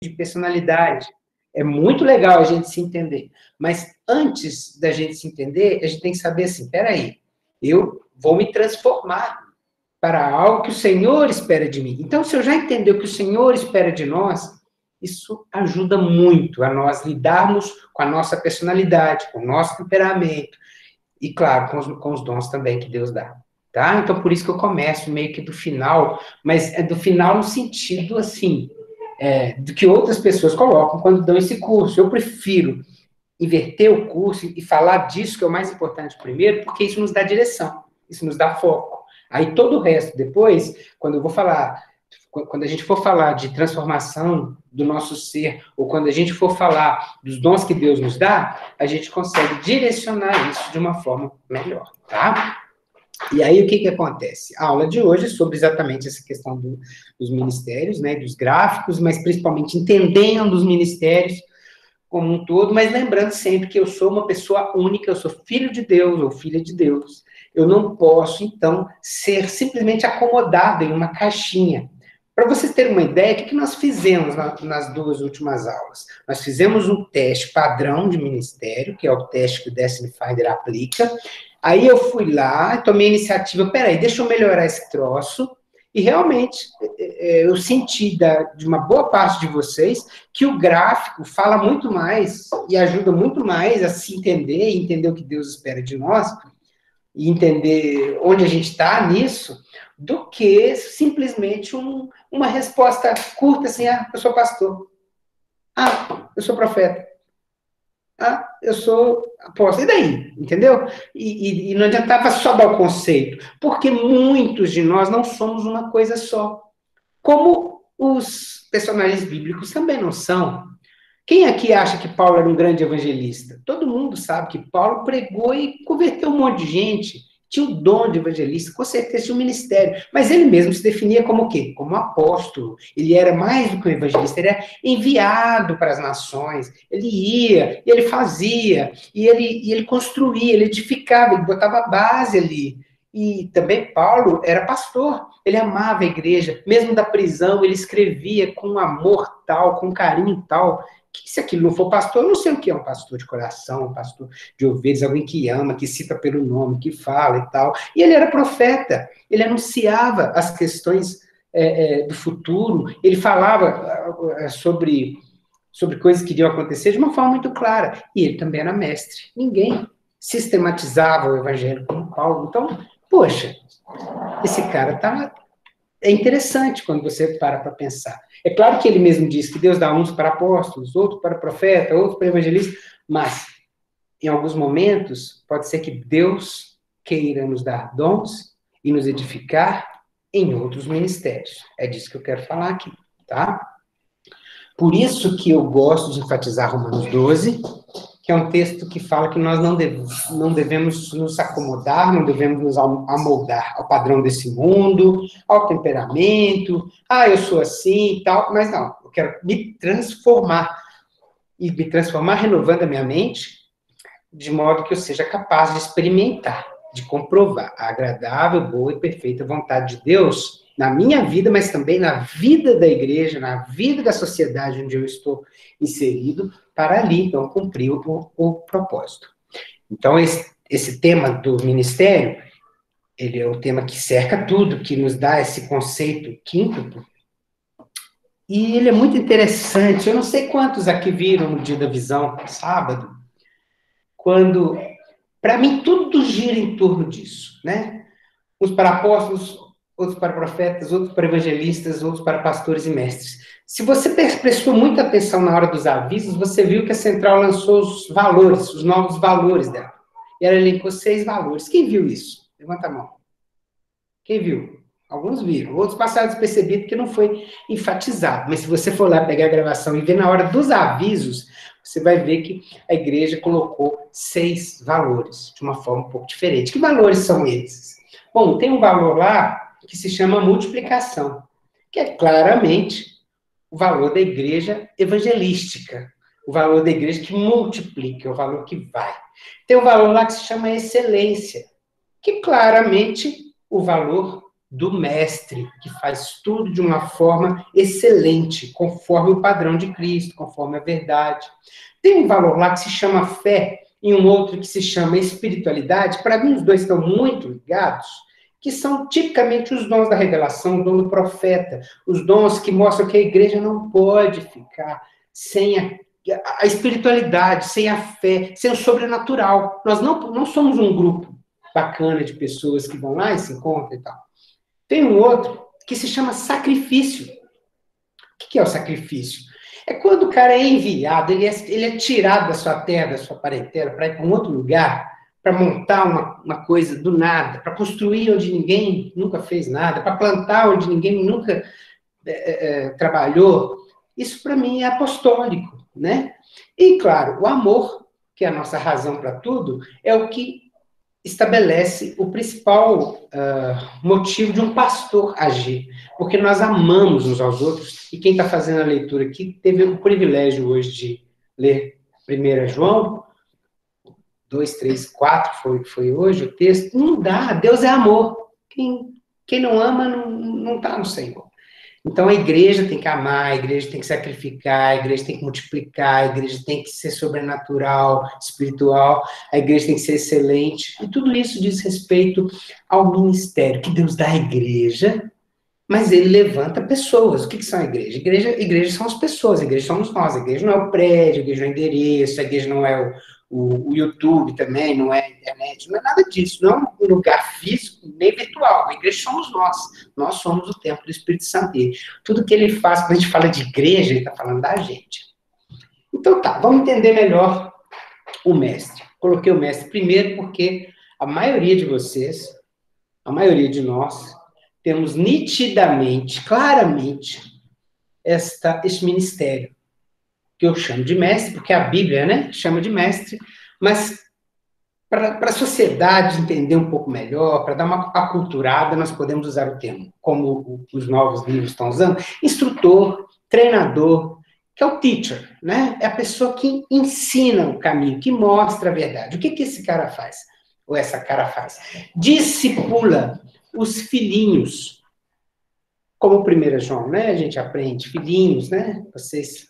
de personalidade. É muito legal a gente se entender. Mas antes da gente se entender, a gente tem que saber assim, peraí, eu vou me transformar para algo que o Senhor espera de mim. Então, se eu já entender o que o Senhor espera de nós, isso ajuda muito a nós lidarmos com a nossa personalidade, com o nosso temperamento, e, claro, com os dons também que Deus dá. Tá? Então, por isso que eu começo meio que do final, mas é do final no sentido, assim, do que outras pessoas colocam quando dão esse curso. Eu prefiro inverter o curso e falar disso, que é o mais importante primeiro, porque isso nos dá direção, isso nos dá foco. Aí todo o resto, depois, quando eu vou falar, quando a gente for falar de transformação do nosso ser, ou quando a gente for falar dos dons que Deus nos dá, a gente consegue direcionar isso de uma forma melhor, tá? E aí, o que acontece? A aula de hoje é sobre exatamente essa questão dos ministérios, né, dos gráficos, mas principalmente entendendo os ministérios como um todo, mas lembrando sempre que eu sou uma pessoa única, eu sou filho de Deus ou filha de Deus. Eu não posso, então, ser simplesmente acomodado em uma caixinha. Para vocês terem uma ideia, o que nós fizemos nas duas últimas aulas? Nós fizemos um teste padrão de ministério, que é o teste que o Destiny Finder aplica. Aí eu fui lá, tomei a iniciativa, peraí, deixa eu melhorar esse troço, e realmente eu senti de uma boa parte de vocês que o gráfico fala muito mais e ajuda muito mais a se entender e entender o que Deus espera de nós, e entender onde a gente está nisso, do que simplesmente uma resposta curta assim, eu sou pastor. Eu sou profeta. Eu sou apóstolo. E daí? Entendeu? E não adiantava só dar o conceito, porque muitos de nós não somos uma coisa só. Como os personagens bíblicos também não são. Quem aqui acha que Paulo era um grande evangelista? Todo mundo sabe que Paulo pregou e converteu um monte de gente. Tinha o dom de evangelista, com certeza tinha um ministério. Mas ele mesmo se definia como o quê? Como apóstolo. Ele era mais do que um evangelista, ele era enviado para as nações. Ele ia, e ele fazia, e ele construía, ele edificava, ele botava a base ali. E também Paulo era pastor, ele amava a igreja, mesmo da prisão, ele escrevia com amor tal, com carinho tal, que se aquilo não for pastor, eu não sei o que é um pastor de coração, um pastor de ovelhas, alguém que ama, que cita pelo nome, que fala e tal. E ele era profeta, ele anunciava as questões do futuro, ele falava sobre coisas que iriam acontecer de uma forma muito clara. E ele também era mestre. Ninguém sistematizava o evangelho como Paulo. Então, poxa, esse cara é interessante quando você para pensar. É claro que ele mesmo diz que Deus dá uns para apóstolos, outros para profeta, outros para evangelistas, mas em alguns momentos pode ser que Deus queira nos dar dons e nos edificar em outros ministérios. É disso que eu quero falar aqui, tá? Por isso que eu gosto de enfatizar Romanos 12, que é um texto que fala que nós não devemos nos acomodar, não devemos nos amoldar ao padrão desse mundo, ao temperamento, eu sou assim e tal, mas não, eu quero me transformar, e me transformar renovando a minha mente, de modo que eu seja capaz de experimentar, de comprovar a agradável, boa e perfeita vontade de Deus na minha vida, mas também na vida da igreja, na vida da sociedade onde eu estou inserido, para ali, então, cumprir o propósito. Então, esse tema do ministério, ele é o tema que cerca tudo, que nos dá esse conceito quíntuplo, e ele é muito interessante. Eu não sei quantos aqui viram no Dia da Visão, sábado, quando, para mim, tudo gira em torno disso, né? Uns para apóstolos, outros para profetas, outros para evangelistas, outros para pastores e mestres. Se você prestou muita atenção na hora dos avisos, você viu que a Central lançou os valores, os novos valores dela. E ela elencou 6 valores. Quem viu isso? Levanta a mão. Quem viu? Alguns viram. Outros passaram despercebido porque não foi enfatizado. Mas se você for lá pegar a gravação e ver na hora dos avisos, você vai ver que a igreja colocou 6 valores, de uma forma um pouco diferente. Que valores são esses? Bom, tem um valor lá que se chama multiplicação, que é claramente o valor da igreja evangelística, o valor da igreja que multiplica, o valor que vai. Tem um valor lá que se chama excelência, que claramente o valor do mestre, que faz tudo de uma forma excelente, conforme o padrão de Cristo, conforme a verdade. Tem um valor lá que se chama fé, e um outro que se chama espiritualidade. Para mim, os dois estão muito ligados, que são tipicamente os dons da revelação, o dom do profeta, os dons que mostram que a igreja não pode ficar sem a espiritualidade, sem a fé, sem o sobrenatural. Nós não somos um grupo bacana de pessoas que vão lá e se encontram e tal. Tem um outro que se chama sacrifício. O que é o sacrifício? É quando o cara é enviado, ele é tirado da sua terra, da sua parentela, para ir para um outro lugar, para montar uma coisa do nada, para construir onde ninguém nunca fez nada, para plantar onde ninguém nunca trabalhou. Isso, para mim, é apostólico, né? E, claro, o amor, que é a nossa razão para tudo, é o que estabelece o principal motivo de um pastor agir, porque nós amamos uns aos outros, e quem está fazendo a leitura aqui teve o privilégio hoje de ler 1 João 2, 3, 4, foi hoje o texto. Não dá, Deus é amor. Quem não ama não está no Senhor. Então, a igreja tem que amar, a igreja tem que sacrificar, a igreja tem que multiplicar, a igreja tem que ser sobrenatural, espiritual, a igreja tem que ser excelente. E tudo isso diz respeito ao ministério que Deus dá à igreja, mas ele levanta pessoas. O que são a igreja? Igreja são as pessoas, a igreja somos nós. A igreja não é o prédio, a igreja não é o endereço, a igreja não é o YouTube também, não é a internet, não é nada disso, não é um lugar físico nem virtual. A igreja somos nós somos o templo do Espírito Santo. E tudo que ele faz, quando a gente fala de igreja, ele está falando da gente. Então tá, vamos entender melhor o mestre. Coloquei o mestre primeiro porque a maioria de vocês, a maioria de nós, temos nitidamente, claramente, este ministério, que eu chamo de mestre, porque a Bíblia, né, chama de mestre, mas para a sociedade entender um pouco melhor, para dar uma aculturada, nós podemos usar o termo, como os novos livros estão usando, instrutor, treinador, que é o teacher, né? É a pessoa que ensina o caminho, que mostra a verdade. O que esse cara faz? Ou essa cara faz? Discipula os filhinhos. Como 1 João, né? A gente aprende, filhinhos, né? Vocês...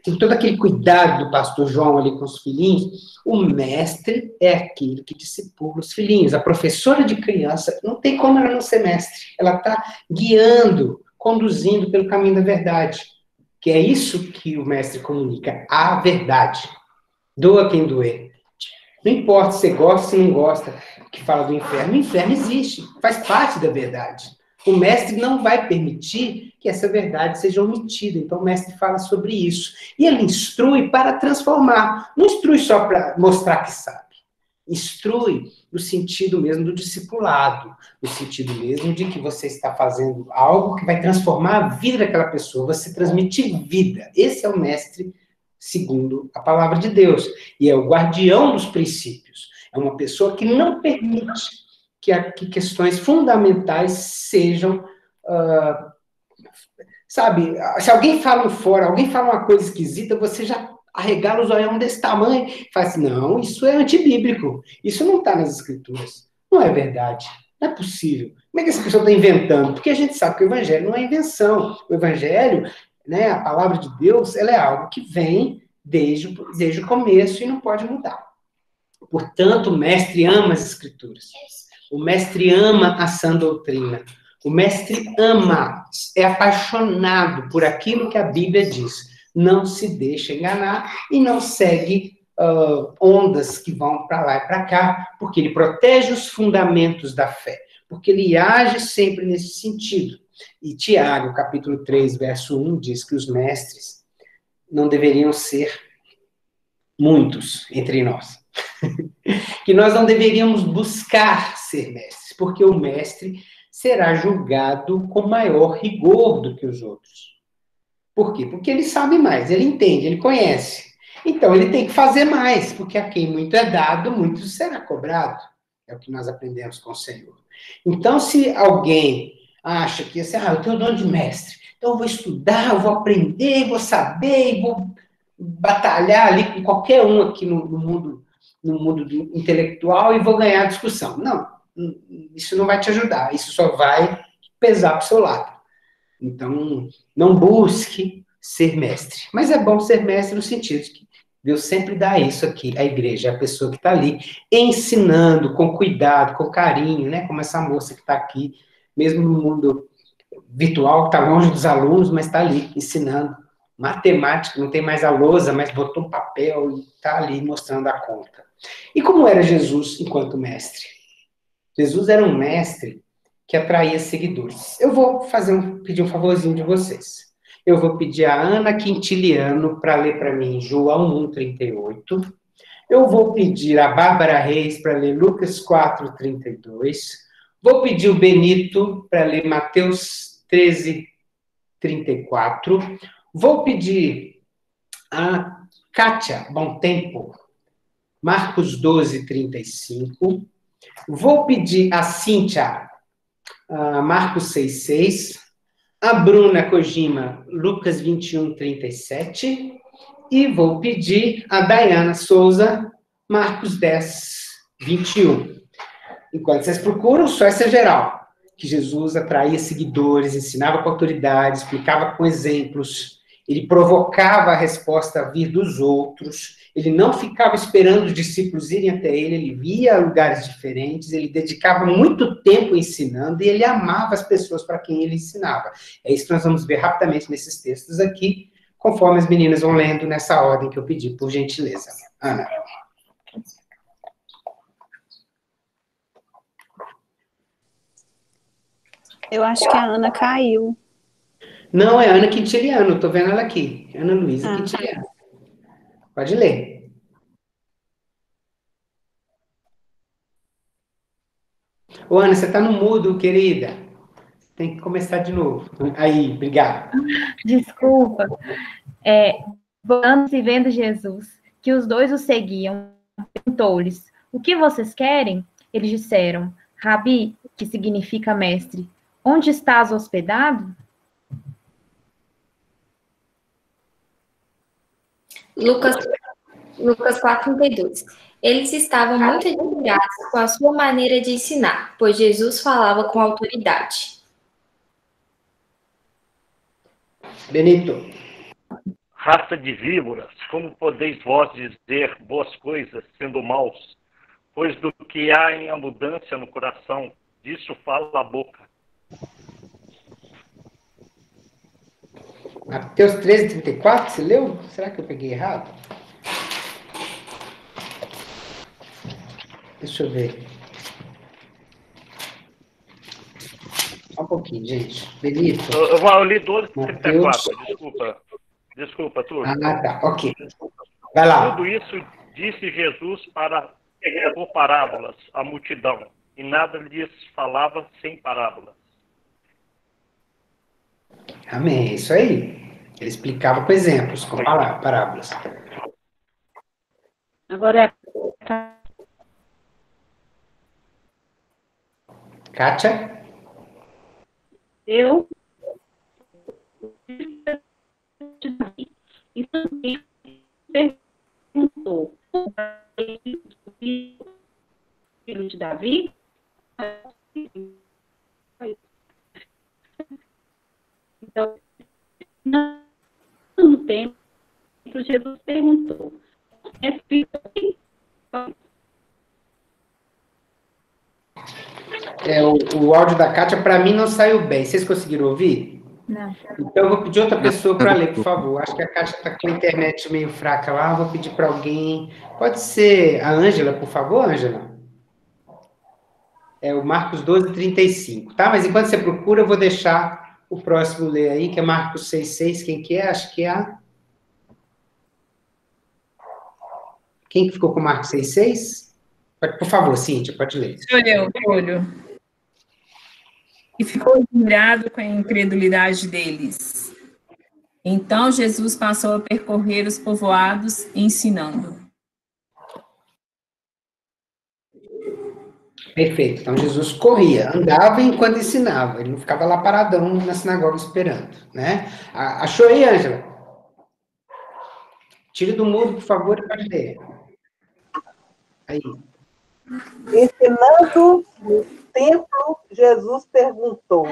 tem todo aquele cuidado do pastor João ali com os filhinhos. O mestre é aquele que discipula os filhinhos. A professora de criança, não tem como ela não ser mestre. Ela está guiando, conduzindo pelo caminho da verdade. Que é isso que o mestre comunica, a verdade. Doa quem doer. Não importa se você gosta ou se não gosta, que fala do inferno. O inferno existe, faz parte da verdade. O mestre não vai permitir que essa verdade seja omitida. Então, o mestre fala sobre isso. E ele instrui para transformar. Não instrui só para mostrar que sabe. Instrui no sentido mesmo do discipulado. No sentido mesmo de que você está fazendo algo que vai transformar a vida daquela pessoa. Você transmite vida. Esse é o mestre segundo a palavra de Deus. E é o guardião dos princípios. É uma pessoa que não permite que questões fundamentais sejam, sabe, se alguém fala fora, alguém fala uma coisa esquisita, você já arregala os olhão desse tamanho e fala assim, não, isso é antibíblico, isso não está nas escrituras, não é verdade, não é possível. Como é que essa pessoa está inventando? Porque a gente sabe que o evangelho não é invenção, o evangelho, né, a palavra de Deus, ela é algo que vem desde o começo e não pode mudar. Portanto, o mestre ama as escrituras. O mestre ama a sã doutrina. O mestre ama, é apaixonado por aquilo que a Bíblia diz. Não se deixa enganar e não segue ondas que vão para lá e para cá, porque ele protege os fundamentos da fé, porque ele age sempre nesse sentido. E Tiago, capítulo 3, verso 1, diz que os mestres não deveriam ser muitos entre nós. Que nós não deveríamos buscar ser mestres, porque o mestre será julgado com maior rigor do que os outros. Por quê? Porque ele sabe mais, ele entende, ele conhece. Então, ele tem que fazer mais, porque a quem muito é dado, muito será cobrado. É o que nós aprendemos com o Senhor. Então, se alguém acha que, assim, eu tenho o dom de mestre, então eu vou estudar, eu vou aprender, vou saber, vou batalhar ali com qualquer um aqui no mundo intelectual e vou ganhar a discussão. Não, isso não vai te ajudar, isso só vai pesar para o seu lado. Então, não busque ser mestre. Mas é bom ser mestre no sentido de que Deus sempre dá isso aqui, a igreja, a pessoa que está ali ensinando com cuidado, com carinho, né? Como essa moça que está aqui, mesmo no mundo virtual, está longe dos alunos, mas está ali ensinando matemática, não tem mais a lousa, mas botou um papel e está ali mostrando a conta. E como era Jesus enquanto mestre? Jesus era um mestre que atraía seguidores. Eu vou pedir um favorzinho de vocês. Eu vou pedir a Ana Quintiliano para ler para mim João 1:38. Eu vou pedir a Bárbara Reis para ler Lucas 4:32. Vou pedir o Benito para ler Mateus 13:34. Vou pedir a Kátia Bom Tempo, Marcos 12:35. Vou pedir a Cíntia, Marcos 6:6. A Bruna Kojima, Lucas 21:37. E vou pedir a Dayana Souza, Marcos 10:21. Enquanto vocês procuram, só essa geral. Que Jesus atraía seguidores, ensinava com autoridade, explicava com exemplos, ele provocava a resposta a vir dos outros, ele não ficava esperando os discípulos irem até ele via lugares diferentes, ele dedicava muito tempo ensinando e ele amava as pessoas para quem ele ensinava. É isso que nós vamos ver rapidamente nesses textos aqui, conforme as meninas vão lendo nessa ordem que eu pedi, por gentileza. Ana. Eu acho que a Ana caiu. Não, é Ana Quintiliano, estou vendo ela aqui. Ana Luísa Quintiliano. Pode ler. Ô, Ana, você está no mudo, querida. Tem que começar de novo. Aí, obrigado. Desculpa. Voltando e vendo Jesus, que os dois o seguiam, perguntou-lhes: o que vocês querem? Eles disseram: Rabi, que significa mestre, onde estás hospedado? Lucas 4:32. Eles estavam muito admirados com a sua maneira de ensinar, pois Jesus falava com autoridade. Benito. Raça de víboras, como podeis vós dizer boas coisas, sendo maus? Pois do que há em abundância no coração, disso fala a boca. Mateus 13:34, você leu? Será que eu peguei errado? Deixa eu ver. Só um pouquinho, gente. Benito. Eu li 12:34, desculpa, turma. Ah, tá, ok. Vai lá. Tudo isso disse Jesus por parábolas à multidão, e nada lhes falava sem parábolas. Amém, é isso aí. Ele explicava com exemplos, com parábolas. Agora Kátia? eu e também perguntou filho de Davi. Então, no tempo, Jesus perguntou: é filho de Davi? O áudio da Kátia, para mim, não saiu bem. Vocês conseguiram ouvir? Não. Então, eu vou pedir outra pessoa para ler, por favor. Acho que a Kátia está com a internet meio fraca lá. Vou pedir para alguém. Pode ser a Ângela, por favor, Ângela? É o Marcos 12:35, tá? Mas enquanto você procura, eu vou deixar o próximo ler aí, que é Marcos 6:6. Quem que é? Acho que é a... Quem que ficou com Marcos 6:6? Por favor, Cíntia, pode ler. Sou eu, Túlio. E ficou admirado com a incredulidade deles. Então Jesus passou a percorrer os povoados, ensinando. Perfeito. Então, Jesus corria, andava enquanto ensinava. Ele não ficava lá paradão na sinagoga esperando, né? Achou aí, Ângela? Tire do mudo, por favor, e pode ler. Aí. Ensinando no templo, Jesus perguntou: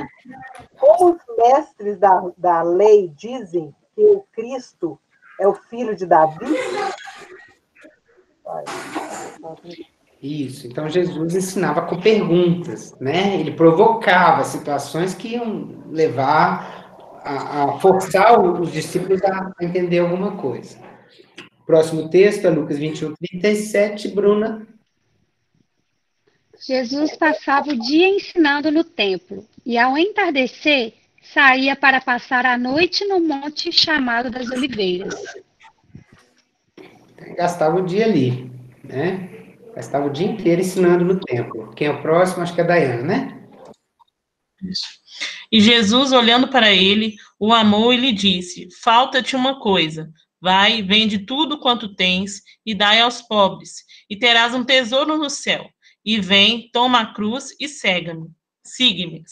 como os mestres da lei dizem que o Cristo é o filho de Davi? Isso, então Jesus ensinava com perguntas, né? Ele provocava situações que iam levar a forçar os discípulos a entender alguma coisa. Próximo texto é Lucas 21:37, Bruna. Jesus passava o dia ensinando no templo, e ao entardecer, saía para passar a noite no monte chamado das Oliveiras. Gastava o dia ali, né? Gastava o dia inteiro ensinando no templo. Quem é o próximo? Acho que é a Daiane, né? Isso. E Jesus, olhando para ele, o amou e lhe disse: falta-te uma coisa. Vai, vende tudo quanto tens e dai aos pobres, e terás um tesouro no céu. E vem, toma a cruz e segue-me. Segue-me.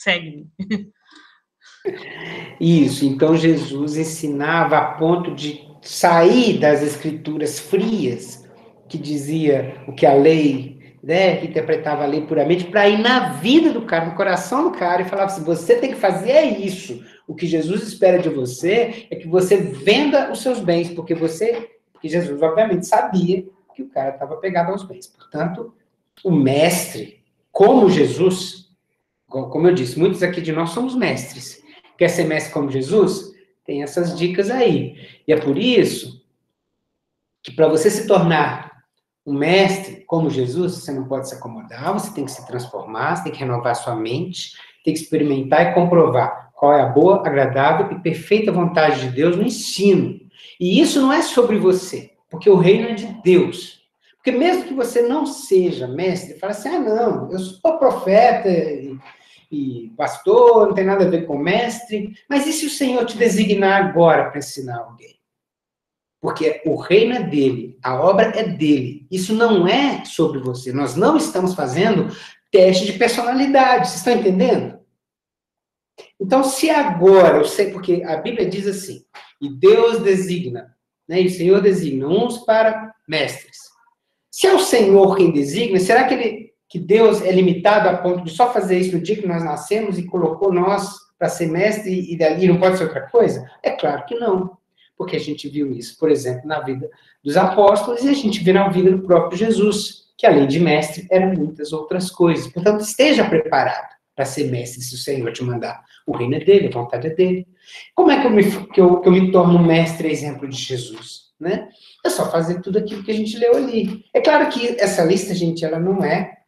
Isso, então Jesus ensinava a ponto de sair das escrituras frias, que dizia o que a lei, né, que interpretava a lei puramente, para ir na vida do cara, no coração do cara, e falava assim, você tem que fazer isso. O que Jesus espera de você é que você venda os seus bens, porque Jesus, obviamente, sabia que o cara estava pegado aos bens. Portanto, o mestre, como Jesus, como eu disse, muitos aqui de nós somos mestres. Quer ser mestre como Jesus? Tem essas dicas aí. E é por isso que para você se tornar um mestre como Jesus, você não pode se acomodar, você tem que se transformar, você tem que renovar sua mente, tem que experimentar e comprovar qual é a boa, agradável e perfeita vontade de Deus no ensino. E isso não é sobre você, porque o reino é de Deus. Porque mesmo que você não seja mestre, fala assim, não, eu sou profeta e pastor, não tem nada a ver com mestre, mas e se o Senhor te designar agora para ensinar alguém? Porque o reino é dele, a obra é dele. Isso não é sobre você. Nós não estamos fazendo teste de personalidade, vocês estão entendendo? Então, se agora, eu sei, porque a Bíblia diz assim, e Deus designa, né, e o Senhor designa uns para mestres. Se é o Senhor quem designa, será que Deus é limitado a ponto de só fazer isso no dia que nós nascemos e colocou nós para ser mestre e dali não pode ser outra coisa? É claro que não. Porque a gente viu isso, por exemplo, na vida dos apóstolos e a gente vê na vida do próprio Jesus, que além de mestre, eram muitas outras coisas. Portanto, esteja preparado para ser mestre se o Senhor te mandar. O reino é dele, a vontade é dele. Como é que eu me torno um mestre exemplo de Jesus? Né? É só fazer tudo aquilo que a gente leu ali. É claro que essa lista, gente, ela não é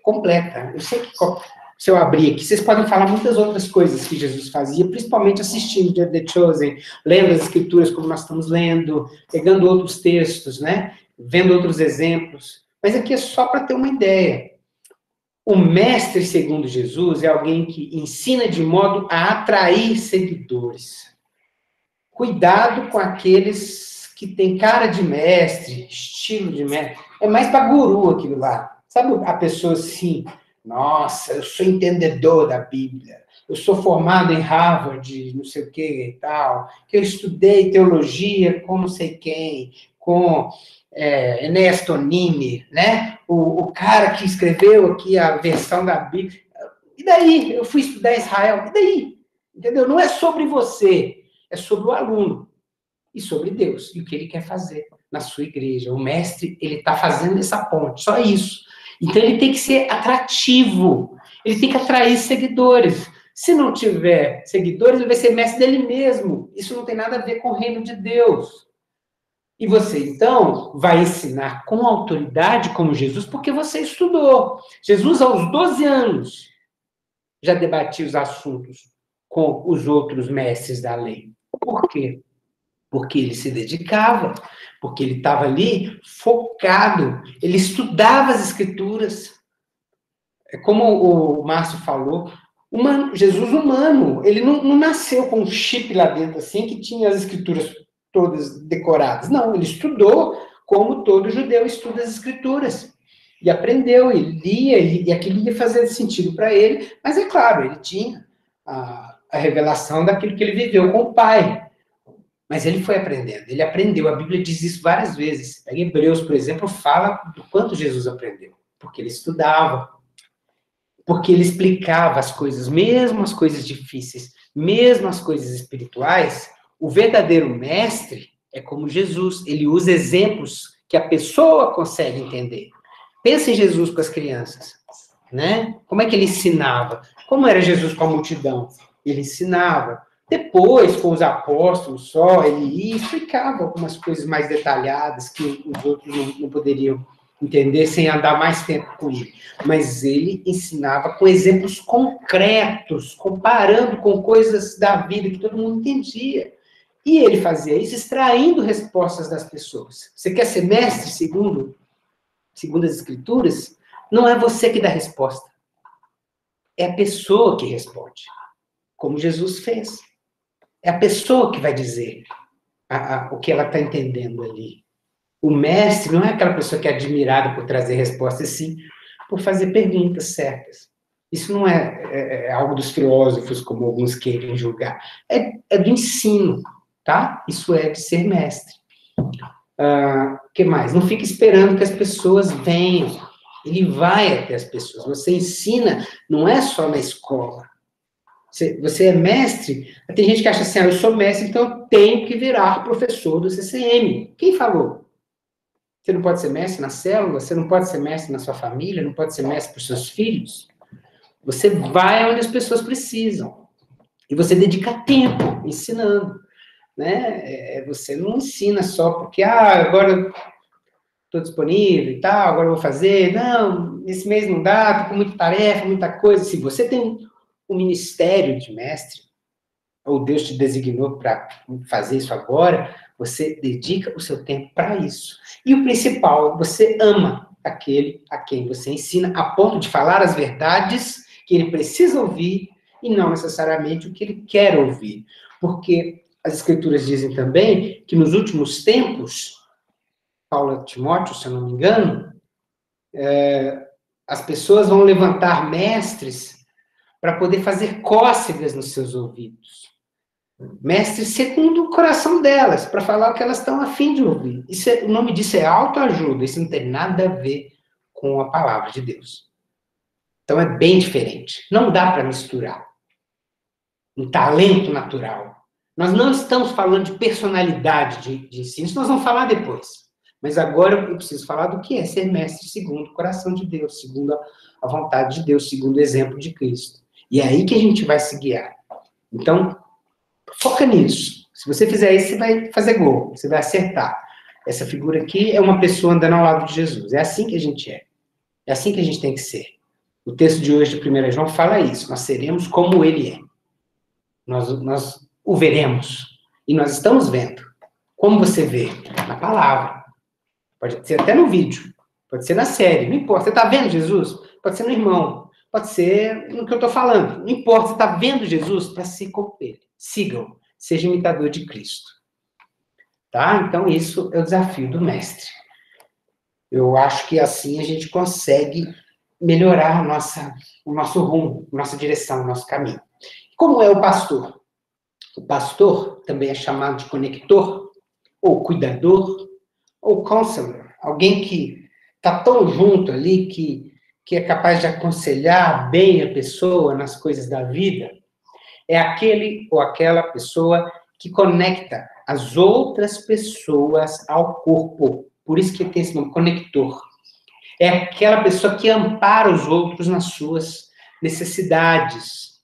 completa. Eu sei que se eu abrir aqui, vocês podem falar muitas outras coisas que Jesus fazia, principalmente assistindo The Chosen, lendo as escrituras como nós estamos lendo, pegando outros textos, né? Vendo outros exemplos. Mas aqui é só para ter uma ideia. O mestre, segundo Jesus, é alguém que ensina de modo a atrair seguidores. Cuidado com aqueles que têm cara de mestre, estilo de mestre. É mais para guru aquilo lá. Sabe a pessoa assim... Nossa, eu sou entendedor da Bíblia, eu sou formado em Harvard, não sei o que e tal, que eu estudei teologia com não sei quem, com Ernesto Nimi, né? O cara que escreveu aqui a versão da Bíblia. E daí? Eu fui estudar Israel. E daí? Entendeu? Não é sobre você, é sobre o aluno e sobre Deus e o que ele quer fazer na sua igreja. O mestre, ele está fazendo essa ponte, só isso. Então, ele tem que ser atrativo, ele tem que atrair seguidores. Se não tiver seguidores, ele vai ser mestre dele mesmo. Isso não tem nada a ver com o reino de Deus. E você, então, vai ensinar com autoridade como Jesus, porque você estudou. Jesus, aos 12 anos, já debatia os assuntos com os outros mestres da lei. Por quê? Porque ele se dedicava, porque ele estava ali focado, ele estudava as escrituras. É como o Márcio falou, Jesus humano, ele não nasceu com um chip lá dentro assim, que tinha as escrituras todas decoradas. Não, ele estudou como todo judeu estuda as escrituras. E aprendeu, ele lia, e aquilo ia fazer sentido para ele, mas é claro, ele tinha a revelação daquilo que ele viveu com o Pai. Mas ele foi aprendendo, ele aprendeu, a Bíblia diz isso várias vezes. Em Hebreus, por exemplo, fala do quanto Jesus aprendeu. Porque ele estudava. Porque ele explicava as coisas, mesmo as coisas difíceis, mesmo as coisas espirituais. O verdadeiro mestre é como Jesus. Ele usa exemplos que a pessoa consegue entender. Pensa em Jesus com as crianças, né? Como é que ele ensinava? Como era Jesus com a multidão? Ele ensinava. Depois, com os apóstolos só, ele ia e explicava algumas coisas mais detalhadas que os outros não poderiam entender sem andar mais tempo com ele. Mas ele ensinava com exemplos concretos, comparando com coisas da vida que todo mundo entendia. E ele fazia isso extraindo respostas das pessoas. Você quer ser mestre, segundo as Escrituras? Não é você que dá resposta. É a pessoa que responde. Como Jesus fez. É a pessoa que vai dizer o que ela está entendendo ali. O mestre não é aquela pessoa que é admirada por trazer respostas, sim, por fazer perguntas certas. Isso não é algo dos filósofos, como alguns querem julgar. É do ensino, tá? Isso é de ser mestre. Que mais? Não fique esperando que as pessoas venham. Ele vai até as pessoas. Você ensina, não é só na escola. Você é mestre, tem gente que acha assim, eu sou mestre, então eu tenho que virar professor do CCM. Quem falou? Você não pode ser mestre na célula, você não pode ser mestre na sua família, não pode ser mestre para os seus filhos. Você vai onde as pessoas precisam. E você dedica tempo ensinando. Né? Você não ensina só porque, agora estou disponível e tal, agora eu vou fazer. Não, esse mês não dá, estou com muita tarefa, muita coisa. Se você tem o ministério de mestre, ou Deus te designou para fazer isso agora, você dedica o seu tempo para isso. E o principal, você ama aquele a quem você ensina, a ponto de falar as verdades que ele precisa ouvir e não necessariamente o que ele quer ouvir. Porque as Escrituras dizem também que nos últimos tempos, Paulo a Timóteo, se eu não me engano, as pessoas vão levantar mestres para poder fazer cócegas nos seus ouvidos. Mestres segundo o coração delas, para falar o que elas estão a fim de ouvir. O nome disso é autoajuda, isso não tem nada a ver com a palavra de Deus. Então é bem diferente. Não dá para misturar um talento natural. Nós não estamos falando de personalidade de ensino, isso nós vamos falar depois. Mas agora eu preciso falar do que é ser mestre segundo o coração de Deus, segundo a vontade de Deus, segundo o exemplo de Cristo. E é aí que a gente vai se guiar. Então, foca nisso. Se você fizer isso, você vai fazer gol, você vai acertar. Essa figura aqui é uma pessoa andando ao lado de Jesus. É assim que a gente é. É assim que a gente tem que ser. O texto de hoje de 1 João fala isso. Nós seremos como ele é. Nós o veremos. E nós estamos vendo. Como você vê? Na palavra. Pode ser até no vídeo. Pode ser na série. Não importa. Você está vendo Jesus? Pode ser no irmão. Pode ser no que eu estou falando. Não importa. Você está vendo Jesus para se como ele. Sigam. Seja imitador de Cristo. Tá? Então, isso é o desafio do mestre. Eu acho que assim a gente consegue melhorar o nosso rumo, nossa direção, o nosso caminho. Como é o pastor? O pastor também é chamado de conector, ou cuidador, ou counselor. Alguém que está tão junto ali que é capaz de aconselhar bem a pessoa nas coisas da vida. É aquele ou aquela pessoa que conecta as outras pessoas ao corpo. Por isso que tem esse nome, conector. É aquela pessoa que ampara os outros nas suas necessidades.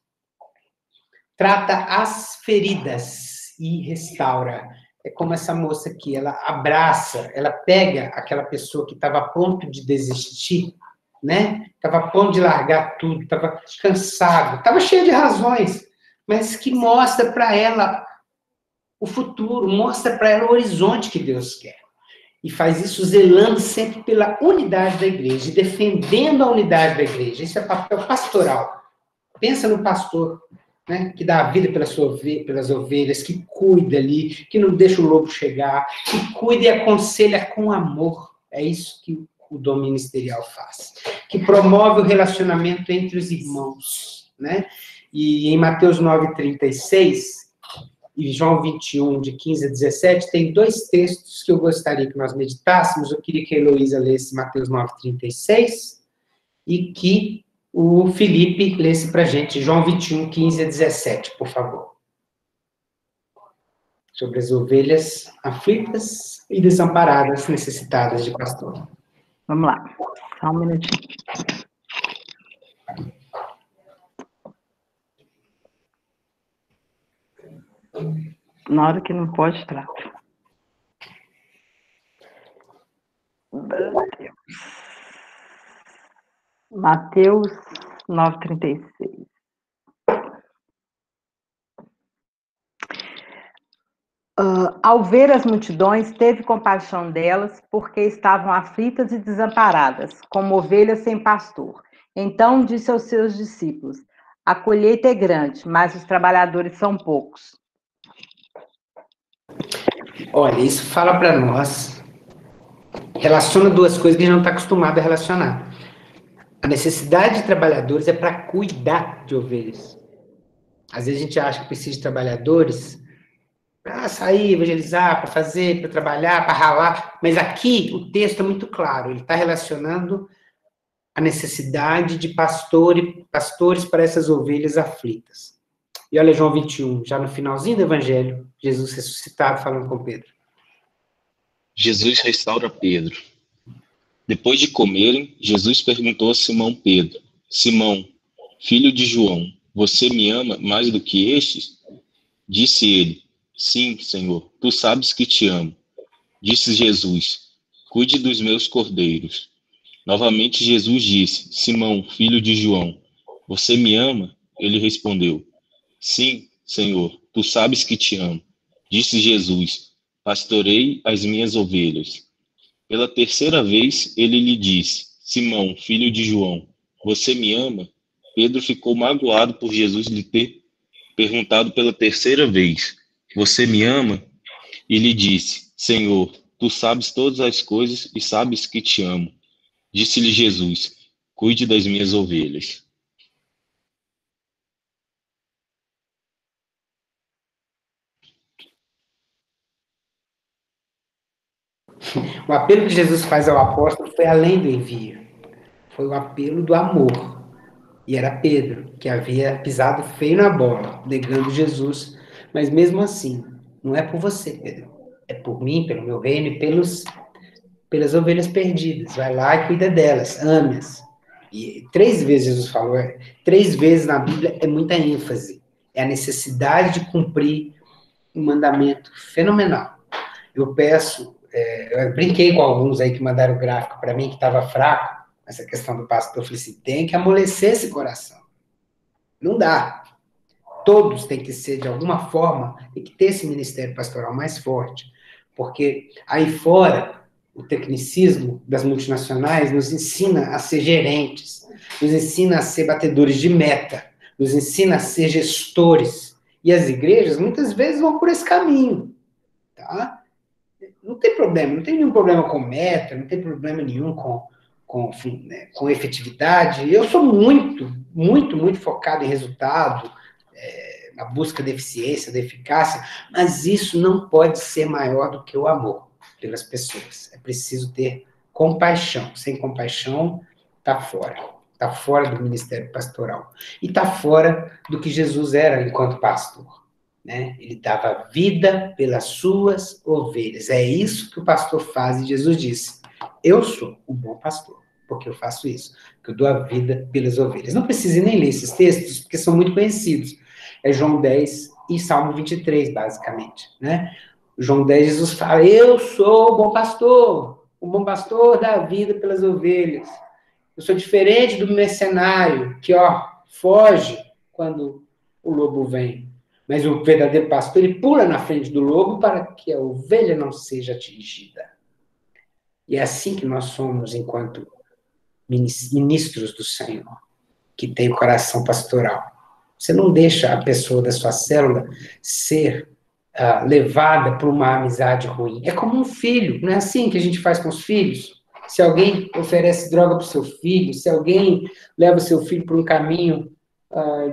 Trata as feridas e restaura. É como essa moça aqui, ela abraça, ela pega aquela pessoa que estava a ponto de desistir, né? Estava a ponto de largar tudo, estava cansado, estava cheia de razões, mas que mostra para ela o futuro, mostra para ela o horizonte que Deus quer. E faz isso zelando sempre pela unidade da igreja, defendendo a unidade da igreja. Isso é papel pastoral. Pensa no pastor, né, que dá a vida pelas ovelhas, que cuida ali, que não deixa o lobo chegar, que cuida e aconselha com amor. É isso que o dom ministerial faz. Que promove o relacionamento entre os irmãos, né? E em Mateus 9:36 e João 21, de 15 a 17, tem dois textos que eu gostaria que nós meditássemos. Eu queria que a Heloísa lesse Mateus 9:36 e que o Felipe lesse para a gente João 21, 15 a 17, por favor. Sobre as ovelhas aflitas e desamparadas, necessitadas de pastor. Vamos lá, só um minutinho. Na hora que não pode, trava. Mateus 9:36. Ao ver as multidões, teve compaixão delas, porque estavam aflitas e desamparadas, como ovelhas sem pastor. Então disse aos seus discípulos: a colheita é grande, mas os trabalhadores são poucos. Olha, isso fala para nós, relaciona duas coisas que a gente não está acostumado a relacionar. A necessidade de trabalhadores é para cuidar de ovelhas. Às vezes a gente acha que precisa de trabalhadores para sair, evangelizar, para fazer, para trabalhar, para ralar. Mas aqui o texto é muito claro, ele está relacionando a necessidade de pastores para essas ovelhas aflitas. E olha João 21, já no finalzinho do evangelho, Jesus ressuscitado falando com Pedro. Jesus restaura Pedro. Depois de comerem, Jesus perguntou a Simão Pedro: Simão, filho de João, você me ama mais do que estes? Disse ele: sim, Senhor, tu sabes que te amo. Disse Jesus: cuide dos meus cordeiros. Novamente Jesus disse: Simão, filho de João, você me ama? Ele respondeu: sim, Senhor, tu sabes que te amo. Disse Jesus: pastorei as minhas ovelhas. Pela terceira vez ele lhe disse: Simão, filho de João, você me ama? Pedro ficou magoado por Jesus lhe ter perguntado pela terceira vez: você me ama? E lhe disse: Senhor, tu sabes todas as coisas e sabes que te amo. Disse-lhe Jesus: cuide das minhas ovelhas. O apelo que Jesus faz ao apóstolo foi além do envio. Foi o apelo do amor. E era Pedro, que havia pisado feio na bola, negando Jesus. Mas mesmo assim, não é por você, Pedro. É por mim, pelo meu reino e pelas ovelhas perdidas. Vai lá e cuida delas, ame-as. E 3 vezes Jesus falou, 3 vezes na Bíblia é muita ênfase. É a necessidade de cumprir um mandamento fenomenal. Eu peço, eu brinquei com alguns aí que mandaram o gráfico para mim, que estava fraco, essa questão do pastor. Eu falei assim, tem que amolecer esse coração. Não dá. Todos têm que ser, de alguma forma, tem que ter esse ministério pastoral mais forte. Porque aí fora, o tecnicismo das multinacionais nos ensina a ser gerentes, nos ensina a ser batedores de meta, nos ensina a ser gestores. E as igrejas, muitas vezes, vão por esse caminho. Tá? Não tem problema, não tem nenhum problema com meta, não tem problema nenhum com efetividade. Eu sou muito focado em resultado, na busca da eficiência, da eficácia, mas isso não pode ser maior do que o amor pelas pessoas. É preciso ter compaixão. Sem compaixão, está fora do ministério pastoral. E está fora do que Jesus era enquanto pastor. Né? Ele dava vida pelas suas ovelhas. É isso que o pastor faz, e Jesus disse: eu sou o bom pastor, porque eu faço isso, que eu dou a vida pelas ovelhas. Não precisa nem ler esses textos, porque são muito conhecidos. É João 10 e Salmo 23, basicamente. Né? João 10, Jesus fala: eu sou o bom pastor dá a vida pelas ovelhas. Eu sou diferente do mercenário, que foge quando o lobo vem. Mas o verdadeiro pastor, ele pula na frente do lobo para que a ovelha não seja atingida. E é assim que nós somos enquanto ministros do Senhor, que tem o coração pastoral. Você não deixa a pessoa da sua célula ser levada por uma amizade ruim. É como um filho, não é assim que a gente faz com os filhos? Se alguém oferece droga para o seu filho, se alguém leva o seu filho por um caminho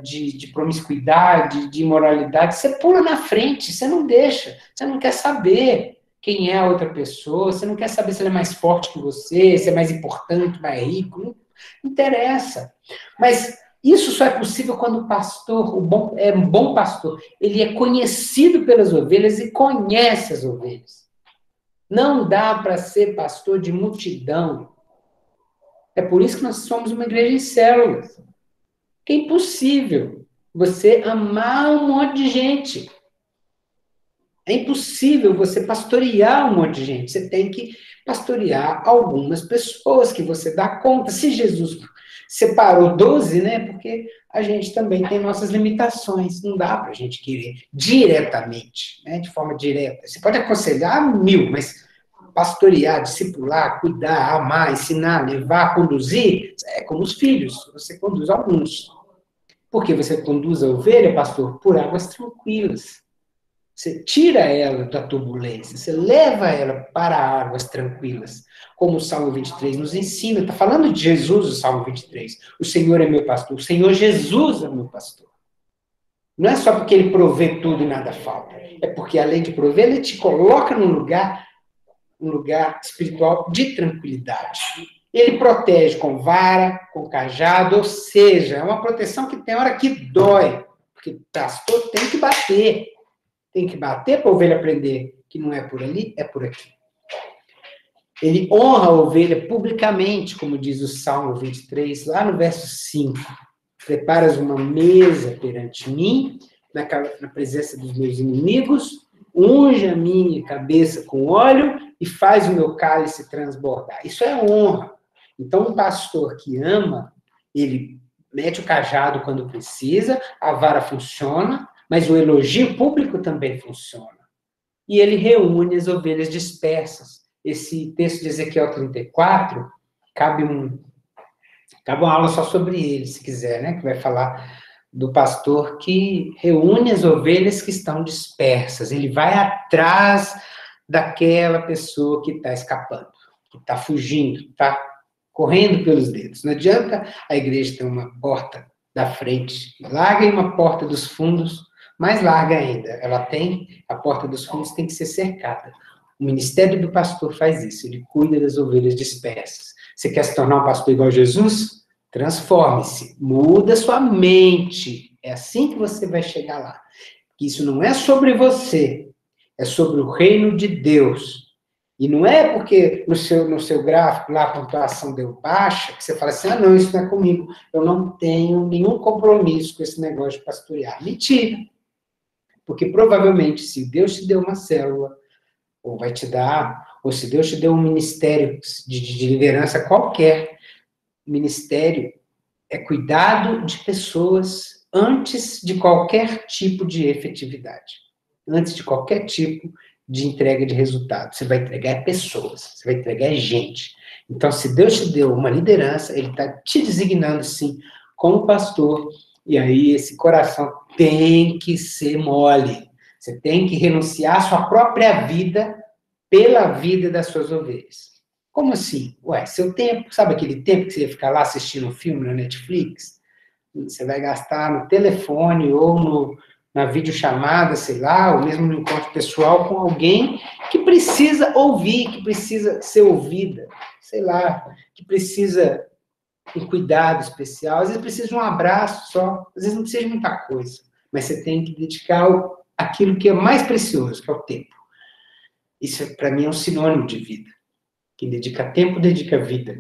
de promiscuidade, de imoralidade, você pula na frente, você não deixa, você não quer saber quem é a outra pessoa, você não quer saber se ela é mais forte que você, se é mais importante, mais rico, Não interessa. Mas isso só é possível quando o pastor, é um bom pastor, ele é conhecido pelas ovelhas e conhece as ovelhas. Não dá para ser pastor de multidão. É por isso que nós somos uma igreja em células. Que é impossível você amar um monte de gente. É impossível você pastorear um monte de gente. Você tem que pastorear algumas pessoas que você dá conta. Se Jesus separou 12, né? Porque a gente também tem nossas limitações. Não dá para a gente querer diretamente, né? De forma direta. Você pode aconselhar 1000, mas pastorear, discipular, cuidar, amar, ensinar, levar, conduzir, é como os filhos. Você conduz alguns. Por que você conduz a ovelha, pastor? Por águas tranquilas. Você tira ela da turbulência, você leva ela para águas tranquilas, como o Salmo 23 nos ensina. Está falando de Jesus, o Salmo 23. O Senhor é meu pastor, o Senhor Jesus é meu pastor. Não é só porque ele provê tudo e nada falta. É porque, além de prover, ele te coloca num lugar espiritual de tranquilidade. Ele protege com vara, com cajado, ou seja, é uma proteção que tem hora que dói, porque o pastor tem que bater. Tem que bater para a ovelha aprender que não é por ali, é por aqui. Ele honra a ovelha publicamente, como diz o Salmo 23, lá no verso 5. Preparas uma mesa perante mim, na presença dos meus inimigos, unge a minha cabeça com óleo e faz o meu cálice transbordar. Isso é honra. Então, um pastor que ama, ele mete o cajado quando precisa, a vara funciona, mas o elogio público também funciona. E ele reúne as ovelhas dispersas. Esse texto de Ezequiel 34, cabe uma aula só sobre ele, se quiser, né? Que vai falar do pastor que reúne as ovelhas que estão dispersas. Ele vai atrás daquela pessoa que está escapando, que está fugindo, está correndo pelos dedos. Não adianta a igreja ter uma porta da frente larga e uma porta dos fundos mais larga ainda. A porta dos fundos tem que ser cercada. O ministério do pastor faz isso, ele cuida das ovelhas dispersas. Você quer se tornar um pastor igual a Jesus? Transforme-se, muda sua mente. É assim que você vai chegar lá. Isso não é sobre você, é sobre o reino de Deus. E não é porque no seu gráfico lá a pontuação deu baixa, que você fala assim, não, isso não é comigo. Eu não tenho nenhum compromisso com esse negócio de pastorear. Mentira. Porque provavelmente, se Deus te deu uma célula, ou vai te dar, ou se Deus te deu um ministério de liderança qualquer, ministério é cuidado de pessoas antes de qualquer tipo de efetividade. Antes de qualquer tipo de entrega de resultado. Você vai entregar pessoas, você vai entregar gente. Então, se Deus te deu uma liderança, ele está te designando, sim, como pastor, e aí esse coração tem que ser mole. Você tem que renunciar à sua própria vida pela vida das suas ovelhas. Como assim? Ué, seu tempo, sabe aquele tempo que você ia ficar lá assistindo um filme na Netflix? Você vai gastar no telefone ou na videochamada, sei lá, ou mesmo no encontro pessoal com alguém que precisa ouvir, que precisa ser ouvida, sei lá, que precisa um cuidado especial, às vezes precisa de um abraço só, às vezes não precisa de muita coisa, mas você tem que dedicar aquilo que é mais precioso, que é o tempo. Isso, para mim, é um sinônimo de vida. Quem dedica tempo, dedica vida.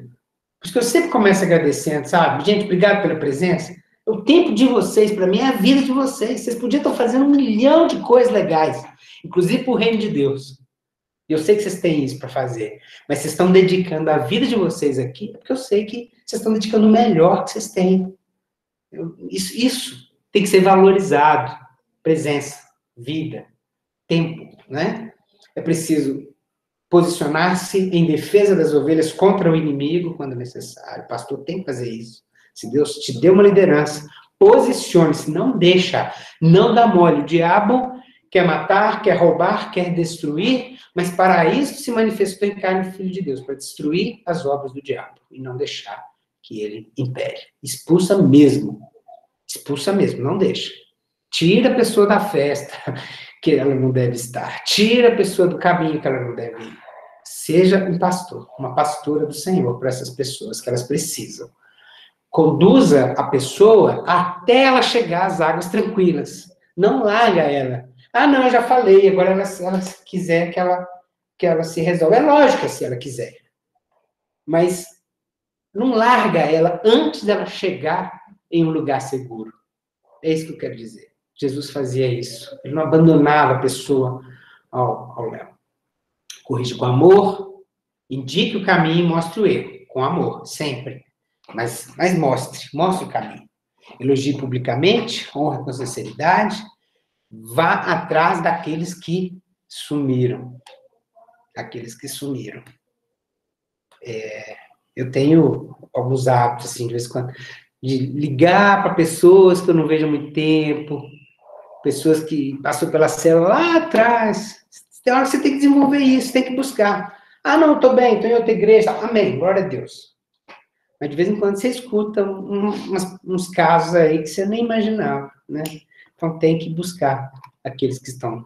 Por isso que eu sempre começo agradecendo, sabe? Gente, obrigado pela presença. O tempo de vocês, para mim, é a vida de vocês. Vocês podiam estar fazendo 1 milhão de coisas legais, inclusive para o reino de Deus. Eu sei que vocês têm isso para fazer, mas vocês estão dedicando a vida de vocês aqui, porque eu sei que vocês estão dedicando o melhor que vocês têm. Isso tem que ser valorizado. Presença, vida, tempo, né? É preciso posicionar-se em defesa das ovelhas contra o inimigo quando necessário. O pastor tem que fazer isso. Se Deus te deu uma liderança, posicione-se, não deixa, não dá mole. O diabo quer matar, quer roubar, quer destruir, mas para isso se manifestou em carne o Filho de Deus, para destruir as obras do diabo e não deixar que ele impere. Expulsa mesmo, não deixa. Tira a pessoa da festa que ela não deve estar, tira a pessoa do caminho que ela não deve ir. Seja um pastor, uma pastora do Senhor para essas pessoas que elas precisam. conduza a pessoa até ela chegar às águas tranquilas. Não larga ela. Ah, não, eu já falei, agora ela quiser que ela se resolva. É lógico se ela quiser. Mas não larga ela antes dela chegar em um lugar seguro. É isso que eu quero dizer. Jesus fazia isso. Ele não abandonava a pessoa ao léu. Corrige com amor, indique o caminho e mostre o erro. Com amor, sempre. Mas mostre o caminho. Elogie publicamente, honra com sinceridade, vá atrás daqueles que sumiram. Aqueles que sumiram. Eu tenho alguns hábitos, assim, de vez em quando, de ligar para pessoas que eu não vejo há muito tempo, pessoas que passou pela célula lá atrás. Tem hora que você tem que desenvolver isso, tem que buscar. Ah, não, estou bem, estou em outra igreja. Amém, glória a Deus. Mas de vez em quando você escuta uns casos aí que você nem imaginava, né? Então tem que buscar aqueles que estão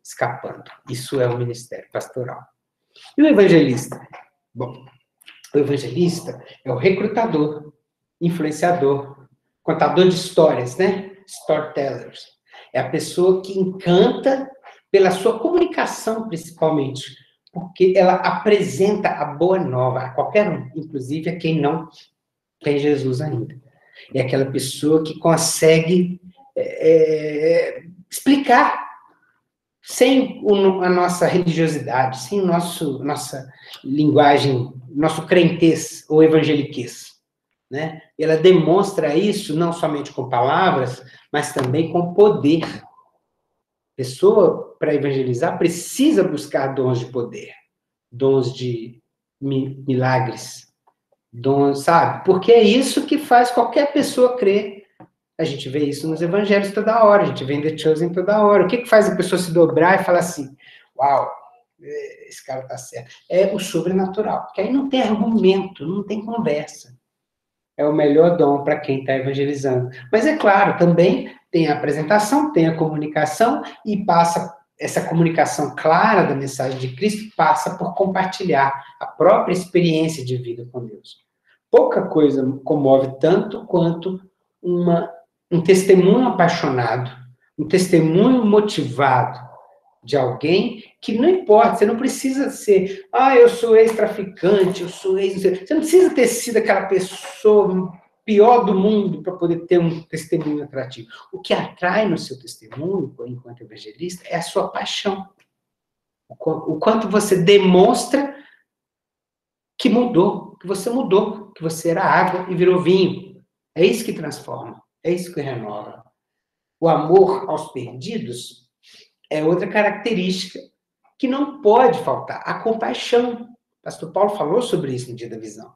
escapando. Isso é o ministério pastoral. E o evangelista? Bom, o evangelista é o recrutador, influenciador, contador de histórias, né? Storytellers. É a pessoa que encanta pela sua comunicação, principalmente, porque ela apresenta a boa nova a qualquer um, inclusive a quem não tem Jesus ainda. É aquela pessoa que consegue explicar sem a nossa religiosidade, sem nossa linguagem, nosso crentez ou evangeliquez, né? E ela demonstra isso não somente com palavras, mas também com poder. A pessoa, para evangelizar, precisa buscar dons de poder, dons de milagres, dons, sabe? Porque é isso que faz qualquer pessoa crer. A gente vê isso nos evangelhos toda hora, a gente vê em The Chosen toda hora. O que faz a pessoa se dobrar e falar assim, uau, esse cara tá certo? É o sobrenatural, porque aí não tem argumento, não tem conversa. É o melhor dom para quem está evangelizando. Mas é claro, também tem a apresentação, tem a comunicação, e passa essa comunicação clara da mensagem de Cristo, passa por compartilhar a própria experiência de vida com Deus. Pouca coisa comove tanto quanto um testemunho apaixonado, um testemunho motivado de alguém que não importa, você não precisa ser, eu sou ex-traficante, eu sou ex... Você não precisa ter sido aquela pessoa pior do mundo para poder ter um testemunho atrativo. O que atrai no seu testemunho, enquanto evangelista, é a sua paixão. O quanto você demonstra que mudou, que você era água e virou vinho. É isso que transforma, é isso que renova. O amor aos perdidos é outra característica que não pode faltar. A compaixão. O pastor Paulo falou sobre isso no Dia da Visão.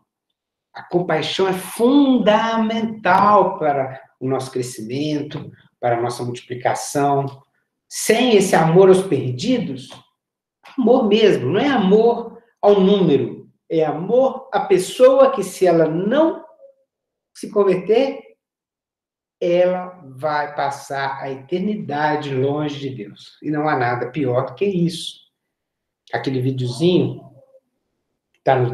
A compaixão é fundamental para o nosso crescimento, para a nossa multiplicação. Sem esse amor aos perdidos, amor mesmo, não é amor ao número, é amor à pessoa que, se ela não se converter, ela vai passar a eternidade longe de Deus. E não há nada pior do que isso. Aquele videozinho que está nos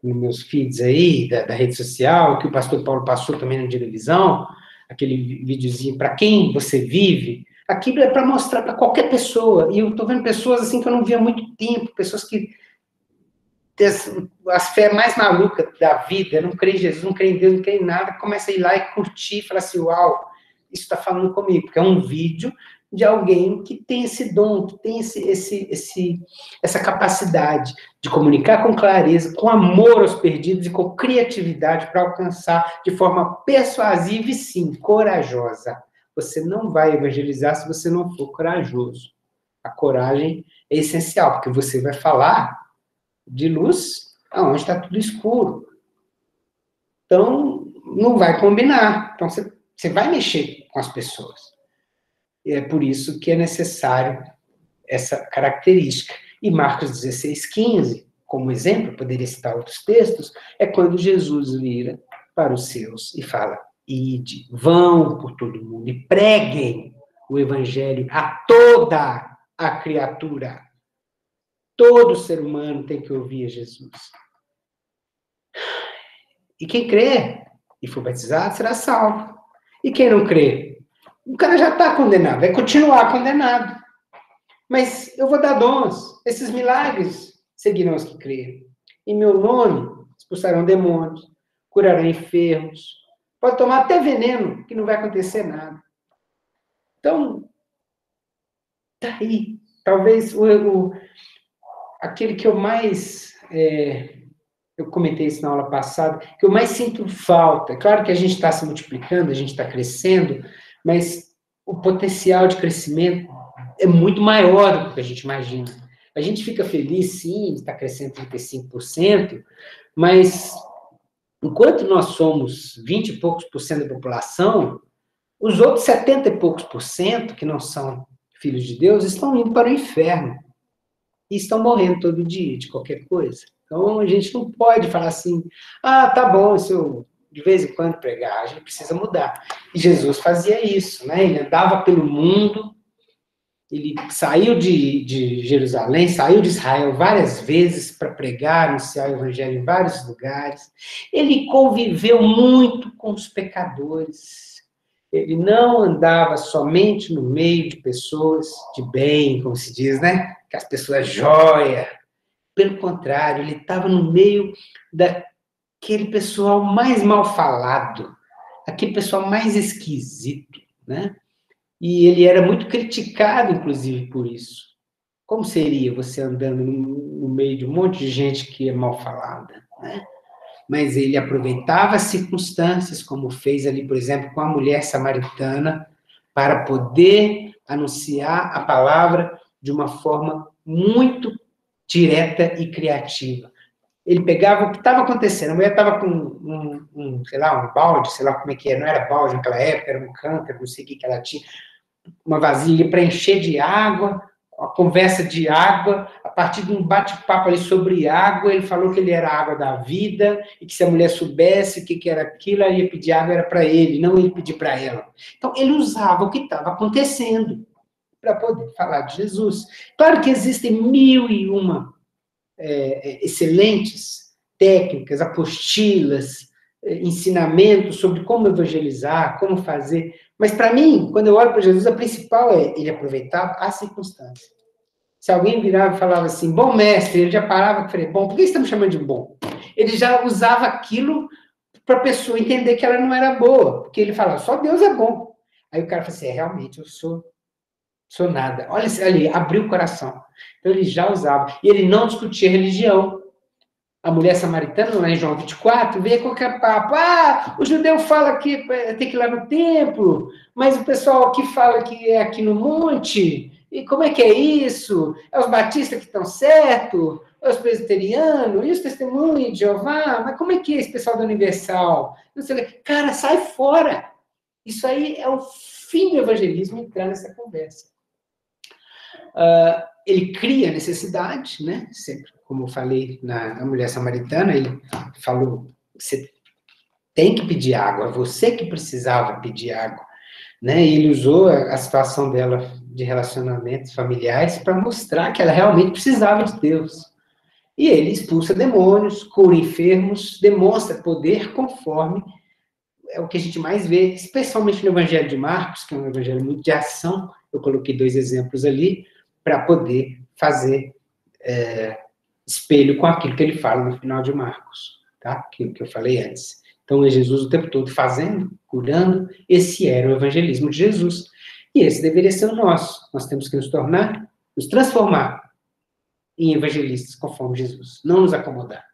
meus feeds aí, da rede social, que o pastor Paulo passou também no Dia da Visão, aquele videozinho, para quem você vive, aquilo é para mostrar para qualquer pessoa. E eu estou vendo pessoas assim que eu não via há muito tempo, pessoas que as fé mais maluca da vida, não crê em Jesus, não crê em Deus, não crê em nada, começa a ir lá e curtir, falar assim, uau, isso está falando comigo, porque é um vídeo de alguém que tem esse dom, que tem essa capacidade de comunicar com clareza, com amor aos perdidos e com criatividade para alcançar de forma persuasiva e, sim, corajosa. Você não vai evangelizar se você não for corajoso. A coragem é essencial, porque você vai falar de luz aonde está tudo escuro. Então, não vai combinar. Então, você vai mexer com as pessoas. E é por isso que é necessário essa característica. E Marcos 16:15, como exemplo, poderia citar outros textos, é quando Jesus vira para os seus e fala, ide, vão por todo mundo e preguem o evangelho a toda a criatura. Todo ser humano tem que ouvir Jesus. E quem crê e for batizado será salvo. E quem não crê? O cara já está condenado, vai continuar condenado. Mas eu vou dar dons, esses milagres seguirão os que creem. Em meu nome expulsarão demônios, curarão enfermos, pode tomar até veneno, que não vai acontecer nada. Então, tá aí. Talvez aquele que eu mais... eu comentei isso na aula passada, que eu mais sinto falta. Claro que a gente está se multiplicando, a gente está crescendo, mas o potencial de crescimento é muito maior do que a gente imagina. A gente fica feliz, sim, está crescendo 35%, mas enquanto nós somos 20 e poucos por cento da população, os outros 70 e poucos por cento, que não são filhos de Deus, estão indo para o inferno. E estão morrendo todo dia de qualquer coisa. Então, a gente não pode falar assim, tá bom, se eu de vez em quando pregar, a gente precisa mudar. E Jesus fazia isso, né? Ele andava pelo mundo, ele saiu de Jerusalém, saiu de Israel várias vezes para pregar, anunciar o evangelho em vários lugares. Ele conviveu muito com os pecadores. Ele não andava somente no meio de pessoas de bem, como se diz, né? Que as pessoas joia. Pelo contrário, ele estava no meio daquele pessoal mais mal falado, aquele pessoal mais esquisito, né? E ele era muito criticado, inclusive, por isso. Como seria você andando no meio de um monte de gente que é mal falada, né? Mas ele aproveitava as circunstâncias, como fez ali, por exemplo, com a mulher samaritana, para poder anunciar a palavra de uma forma muito direta e criativa. Ele pegava o que estava acontecendo, a mulher estava com sei lá, um balde, sei lá como é que era, não era balde naquela época, era um cântaro, não sei o que ela tinha, uma vasilha para encher de água, uma conversa de água, a partir de um bate-papo ali sobre água, ele falou que ele era a água da vida, e que se a mulher soubesse o que era aquilo, ela ia pedir água, era para ele, não ele pedir para ela. Então, ele usava o que estava acontecendo para poder falar de Jesus. Claro que existem 1001 excelentes técnicas, apostilas, ensinamentos sobre como evangelizar, como fazer. Mas, para mim, quando eu olho para Jesus, a principal é ele aproveitar a circunstância. Se alguém virava e falava assim, bom mestre, ele já parava e falava, bom, por que você está me chamando de bom? Ele já usava aquilo para a pessoa entender que ela não era boa, porque ele falava, só Deus é bom. Aí o cara fala assim, realmente, eu sou nada. Olha ali, abriu o coração. Então, ele já usava. E ele não discutia religião. A mulher samaritana, lá em João 24, vê qualquer papo. O judeu fala que tem que ir lá no templo, mas o pessoal aqui fala que é aqui no monte. E como é que é isso? É os batistas que estão certo? É os presbiterianos? E os testemunhos de Jeová? Mas como é que é esse pessoal da Universal? Não sei o que. Cara, sai fora. Isso aí é o fim do evangelismo, entrar nessa conversa. Ele cria necessidade, né? Sempre, como eu falei na mulher samaritana, ele falou, você tem que pedir água, você que precisava pedir água, né? E ele usou a situação dela de relacionamentos familiares para mostrar que ela realmente precisava de Deus. E ele expulsa demônios, cura enfermos, demonstra poder conforme é o que a gente mais vê, especialmente no Evangelho de Marcos, que é um evangelho muito de ação. Eu coloquei 2 exemplos ali, para poder fazer espelho com aquilo que ele fala no final de Marcos, tá? Aquilo que eu falei antes. Então, é Jesus o tempo todo fazendo, curando, esse era o evangelismo de Jesus. E esse deveria ser o nosso. Nós temos que nos transformar em evangelistas conforme Jesus, não nos acomodar.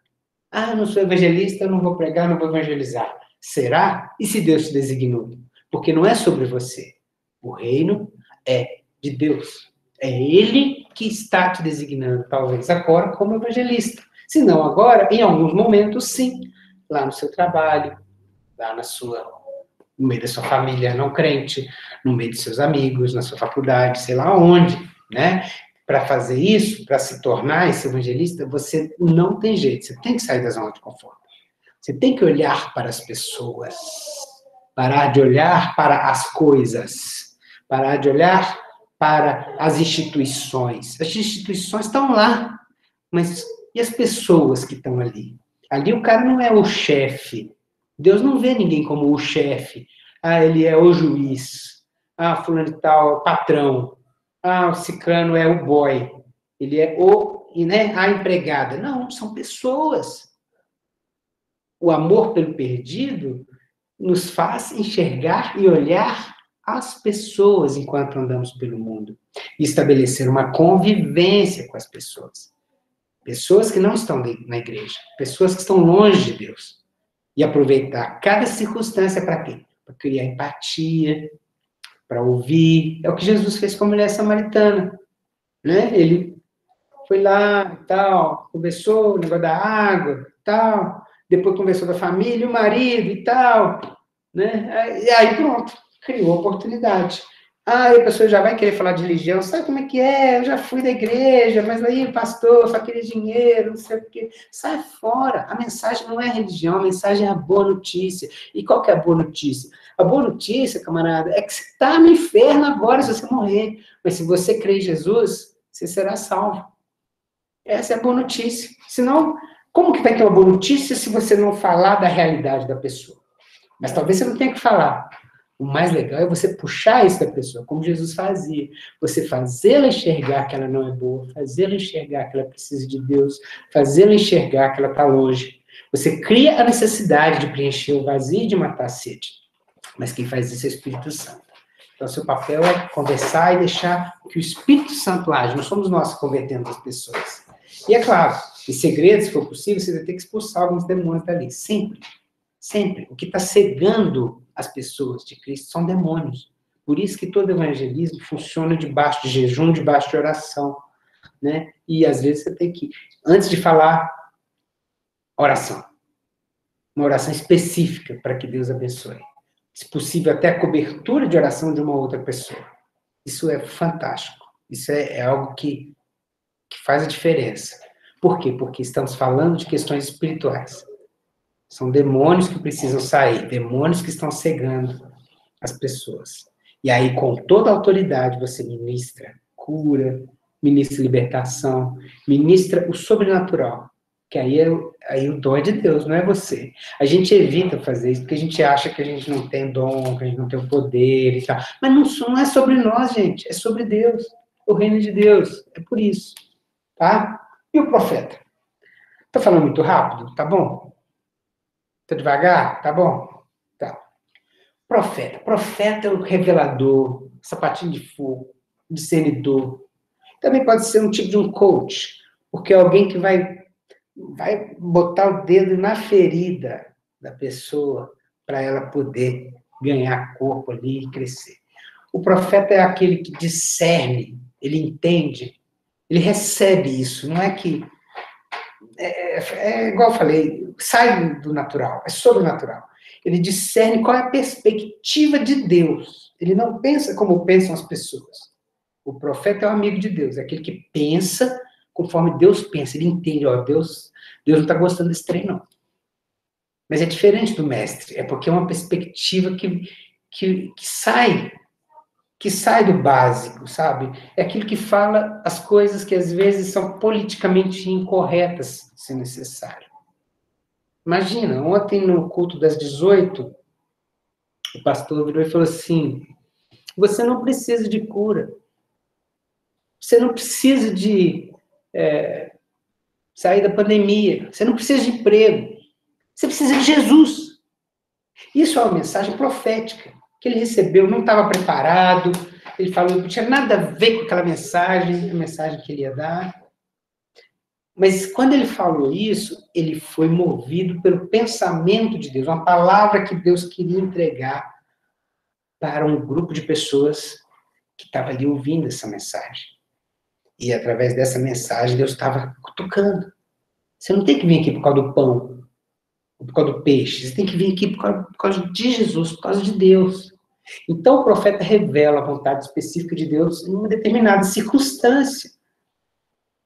Não sou evangelista, eu não vou pregar, não vou evangelizar. Será? E se Deus te designou? Porque não é sobre você. O reino é de Deus. É Ele que está te designando, talvez agora, como evangelista. Se não agora, em alguns momentos, sim. Lá no seu trabalho, lá no meio da sua família não crente, no meio de seus amigos, na sua faculdade, sei lá onde, né? Para fazer isso, para se tornar esse evangelista, você não tem jeito. Você tem que sair da zona de conforto. Você tem que olhar para as pessoas. Parar de olhar para as coisas. Parar de olhar para as instituições. As instituições estão lá, mas e as pessoas que estão ali? Ali o cara não é o chefe. Deus não vê ninguém como o chefe. Ah, ele é o juiz. Ah, fulano de tal é o patrão. Ah, o ciclano é o boy. Ele é a empregada. Não, são pessoas. O amor pelo perdido nos faz enxergar e olhar as pessoas enquanto andamos pelo mundo. E estabelecer uma convivência com as pessoas. Pessoas que não estão na igreja. Pessoas que estão longe de Deus. E aproveitar cada circunstância para quê? Para criar empatia, para ouvir. É o que Jesus fez com a mulher samaritana. Né? Ele foi lá e tal, conversou o negócio da água e tal, depois conversou da família, o marido e tal, né? E aí pronto, criou oportunidade. Aí a pessoa já vai querer falar de religião, sabe como é que é? Eu já fui da igreja, mas aí o pastor só queria dinheiro, não sei o quê. Sai fora, a mensagem não é religião, a mensagem é a boa notícia. E qual que é a boa notícia? A boa notícia, camarada, é que você está no inferno agora se você morrer. Mas se você crê em Jesus, você será salvo. Essa é a boa notícia. Senão, como que vai ter uma boa notícia se você não falar da realidade da pessoa? Mas talvez você não tenha que falar. O mais legal é você puxar isso da pessoa, como Jesus fazia. Você fazê-la enxergar que ela não é boa, fazê-la enxergar que ela precisa de Deus, fazê-la enxergar que ela está longe. Você cria a necessidade de preencher o vazio e de matar a sede. Mas quem faz isso é o Espírito Santo. Então, seu papel é conversar e deixar que o Espírito Santo age. Não somos nós convertendo as pessoas. E é claro, em segredo, se for possível, você vai ter que expulsar alguns demônios dali. Sempre. Sempre. O que está cegando as pessoas de Cristo são demônios. Por isso que todo evangelismo funciona debaixo de jejum, debaixo de oração. Né? E às vezes você tem que, antes de falar, oração. Uma oração específica para que Deus abençoe. Se possível, até a cobertura de oração de uma outra pessoa. Isso é fantástico. Isso é algo que faz a diferença. Por quê? Porque estamos falando de questões espirituais. São demônios que precisam sair, demônios que estão cegando as pessoas. E aí, com toda a autoridade, você ministra cura, ministra libertação, ministra o sobrenatural. Que aí o dom é de Deus, não é você. A gente evita fazer isso porque a gente acha que a gente não tem dom, que a gente não tem o poder e tal. Mas não é sobre nós, gente. É sobre Deus. O reino de Deus. É por isso. Tá? E o profeta? Tô falando muito rápido? Tá bom? Tô devagar? Tá bom? Tá. Profeta. Profeta é o revelador, sapatinho de fogo, discernidor. Também pode ser um tipo de um coach, porque é alguém que vai botar o dedo na ferida da pessoa para ela poder ganhar corpo ali e crescer. O profeta é aquele que discerne, ele entende, ele recebe isso, não é que... É igual eu falei, sai do natural, é sobrenatural. Ele discerne qual é a perspectiva de Deus. Ele não pensa como pensam as pessoas. O profeta é um amigo de Deus, é aquele que pensa conforme Deus pensa. Ele entende, ó, Deus não está gostando desse trem, não. Mas é diferente do mestre, é porque é uma perspectiva que sai do básico, sabe? É aquilo que fala as coisas que às vezes são politicamente incorretas, se necessário. Imagina, ontem no culto das 18, o pastor virou e falou assim: você não precisa de cura. Você não precisa de sair da pandemia. Você não precisa de emprego. Você precisa de Jesus. Isso é uma mensagem profética que ele recebeu, não estava preparado. Ele falou que não tinha nada a ver com aquela mensagem, a mensagem que ele ia dar. Mas quando ele falou isso, ele foi movido pelo pensamento de Deus, uma palavra que Deus queria entregar para um grupo de pessoas que estava ali ouvindo essa mensagem. E através dessa mensagem, Deus estava cutucando. Você não tem que vir aqui por causa do pão, por causa do peixe. Você tem que vir aqui por causa de Jesus, por causa de Deus. Então, o profeta revela a vontade específica de Deus em uma determinada circunstância.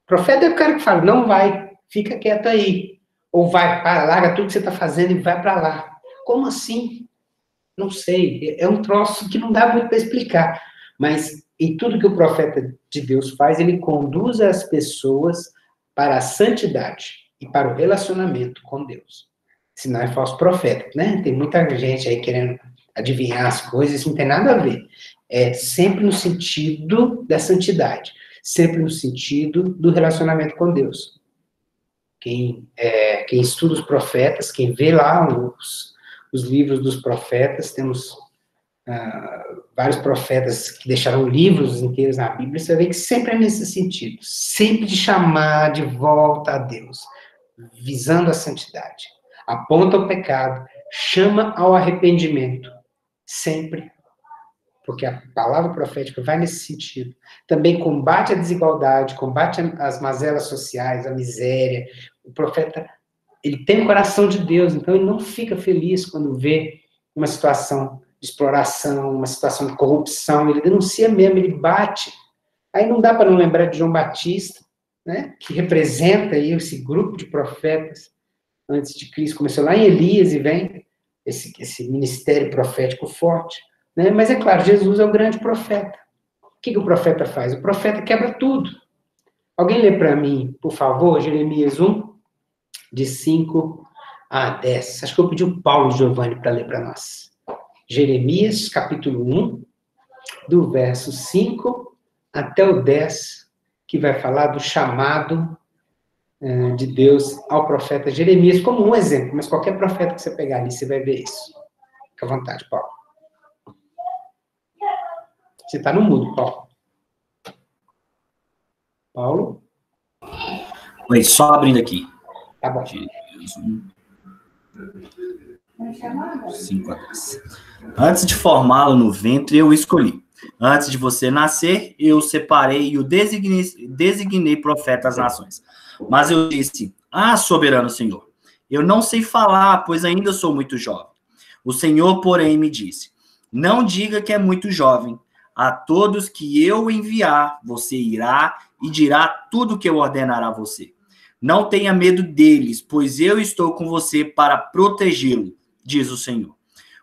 O profeta é o cara que fala: não vai, fica quieto aí. Ou vai, larga tudo que você está fazendo e vai para lá. Como assim? Não sei. É um troço que não dá muito para explicar. Mas em tudo que o profeta de Deus faz, ele conduz as pessoas para a santidade. e para o relacionamento com Deus. Senão é falso profeta, né? Tem muita gente aí querendo adivinhar as coisas, isso não tem nada a ver. É sempre no sentido da santidade, sempre no sentido do relacionamento com Deus. Quem estuda os profetas, quem vê lá os livros dos profetas, temos vários profetas que deixaram livros inteiros na Bíblia, você vê que sempre é nesse sentido, sempre de chamar de volta a Deus, visando a santidade. Aponta o pecado, chama ao arrependimento, sempre, porque a palavra profética vai nesse sentido. Também combate a desigualdade, combate as mazelas sociais, a miséria. O profeta, ele tem o coração de Deus, então ele não fica feliz quando vê uma situação de exploração, uma situação de corrupção, ele denuncia mesmo, ele bate. Aí não dá para não lembrar de João Batista, né, que representa aí esse grupo de profetas antes de Cristo, começou lá em Elias e vem esse ministério profético forte, né? Mas é claro, Jesus é o grande profeta. O que o profeta faz? O profeta quebra tudo. Alguém lê para mim, por favor, Jeremias 1, de 5 a 10. Acho que eu pedi o Paulo Giovanni para ler para nós. Jeremias, capítulo 1, do verso 5 até o 10, que vai falar do chamado de Deus ao profeta Jeremias, como um exemplo, mas qualquer profeta que você pegar ali, você vai ver isso. Fica à vontade, Paulo. Você está no mudo, Paulo. Paulo? Oi, só abrindo aqui. Tá bom. 5 a 10. Antes de formá-lo no ventre, eu o escolhi. Antes de você nascer, eu o separei e o designei profeta às nações. Mas eu disse, soberano Senhor, eu não sei falar, pois ainda sou muito jovem. O Senhor, porém, me disse, não diga que é muito jovem. A todos que eu enviar, você irá e dirá tudo o que eu ordenar a você. Não tenha medo deles, pois eu estou com você para protegê-lo, diz o Senhor.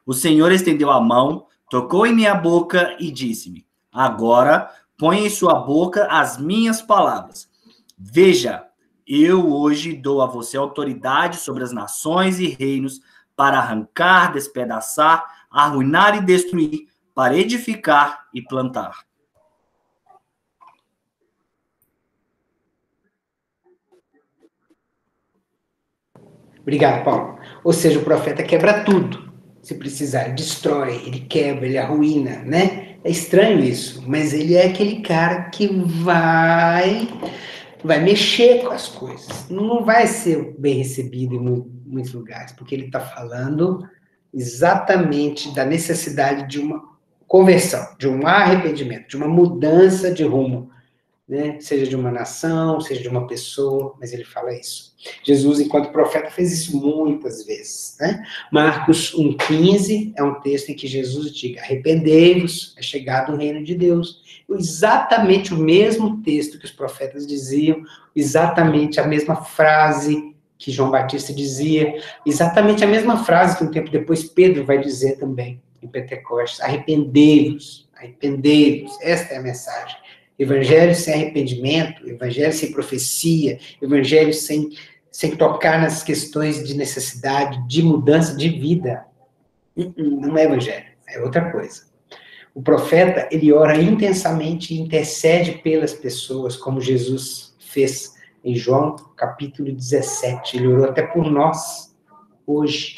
O Senhor estendeu a mão, tocou em minha boca e disse-me, agora põe em sua boca as minhas palavras. Veja, eu hoje dou a você autoridade sobre as nações e reinos para arrancar, despedaçar, arruinar e destruir, para edificar e plantar. Obrigado, Paulo. Ou seja, o profeta quebra tudo. Se precisar, ele destrói, ele quebra, ele arruína, né? É estranho isso, mas ele é aquele cara que vai mexer com as coisas. Não vai ser bem recebido em muitos lugares, porque ele está falando exatamente da necessidade de uma conversão, de um arrependimento, de uma mudança de rumo, né? Seja de uma nação, seja de uma pessoa, mas ele fala isso. Jesus, enquanto profeta, fez isso muitas vezes, né? Marcos 1,15 é um texto em que Jesus diz, arrependei-vos, é chegado o reino de Deus. Exatamente o mesmo texto que os profetas diziam, exatamente a mesma frase que João Batista dizia, exatamente a mesma frase que um tempo depois Pedro vai dizer também, em Pentecostes, arrependei-vos, arrependei-vos, esta é a mensagem. Evangelho sem arrependimento, evangelho sem profecia, evangelho sem tocar nas questões de necessidade, de mudança de vida. Não é evangelho, é outra coisa. O profeta, ele ora intensamente e intercede pelas pessoas, como Jesus fez em João, capítulo 17. Ele orou até por nós, hoje.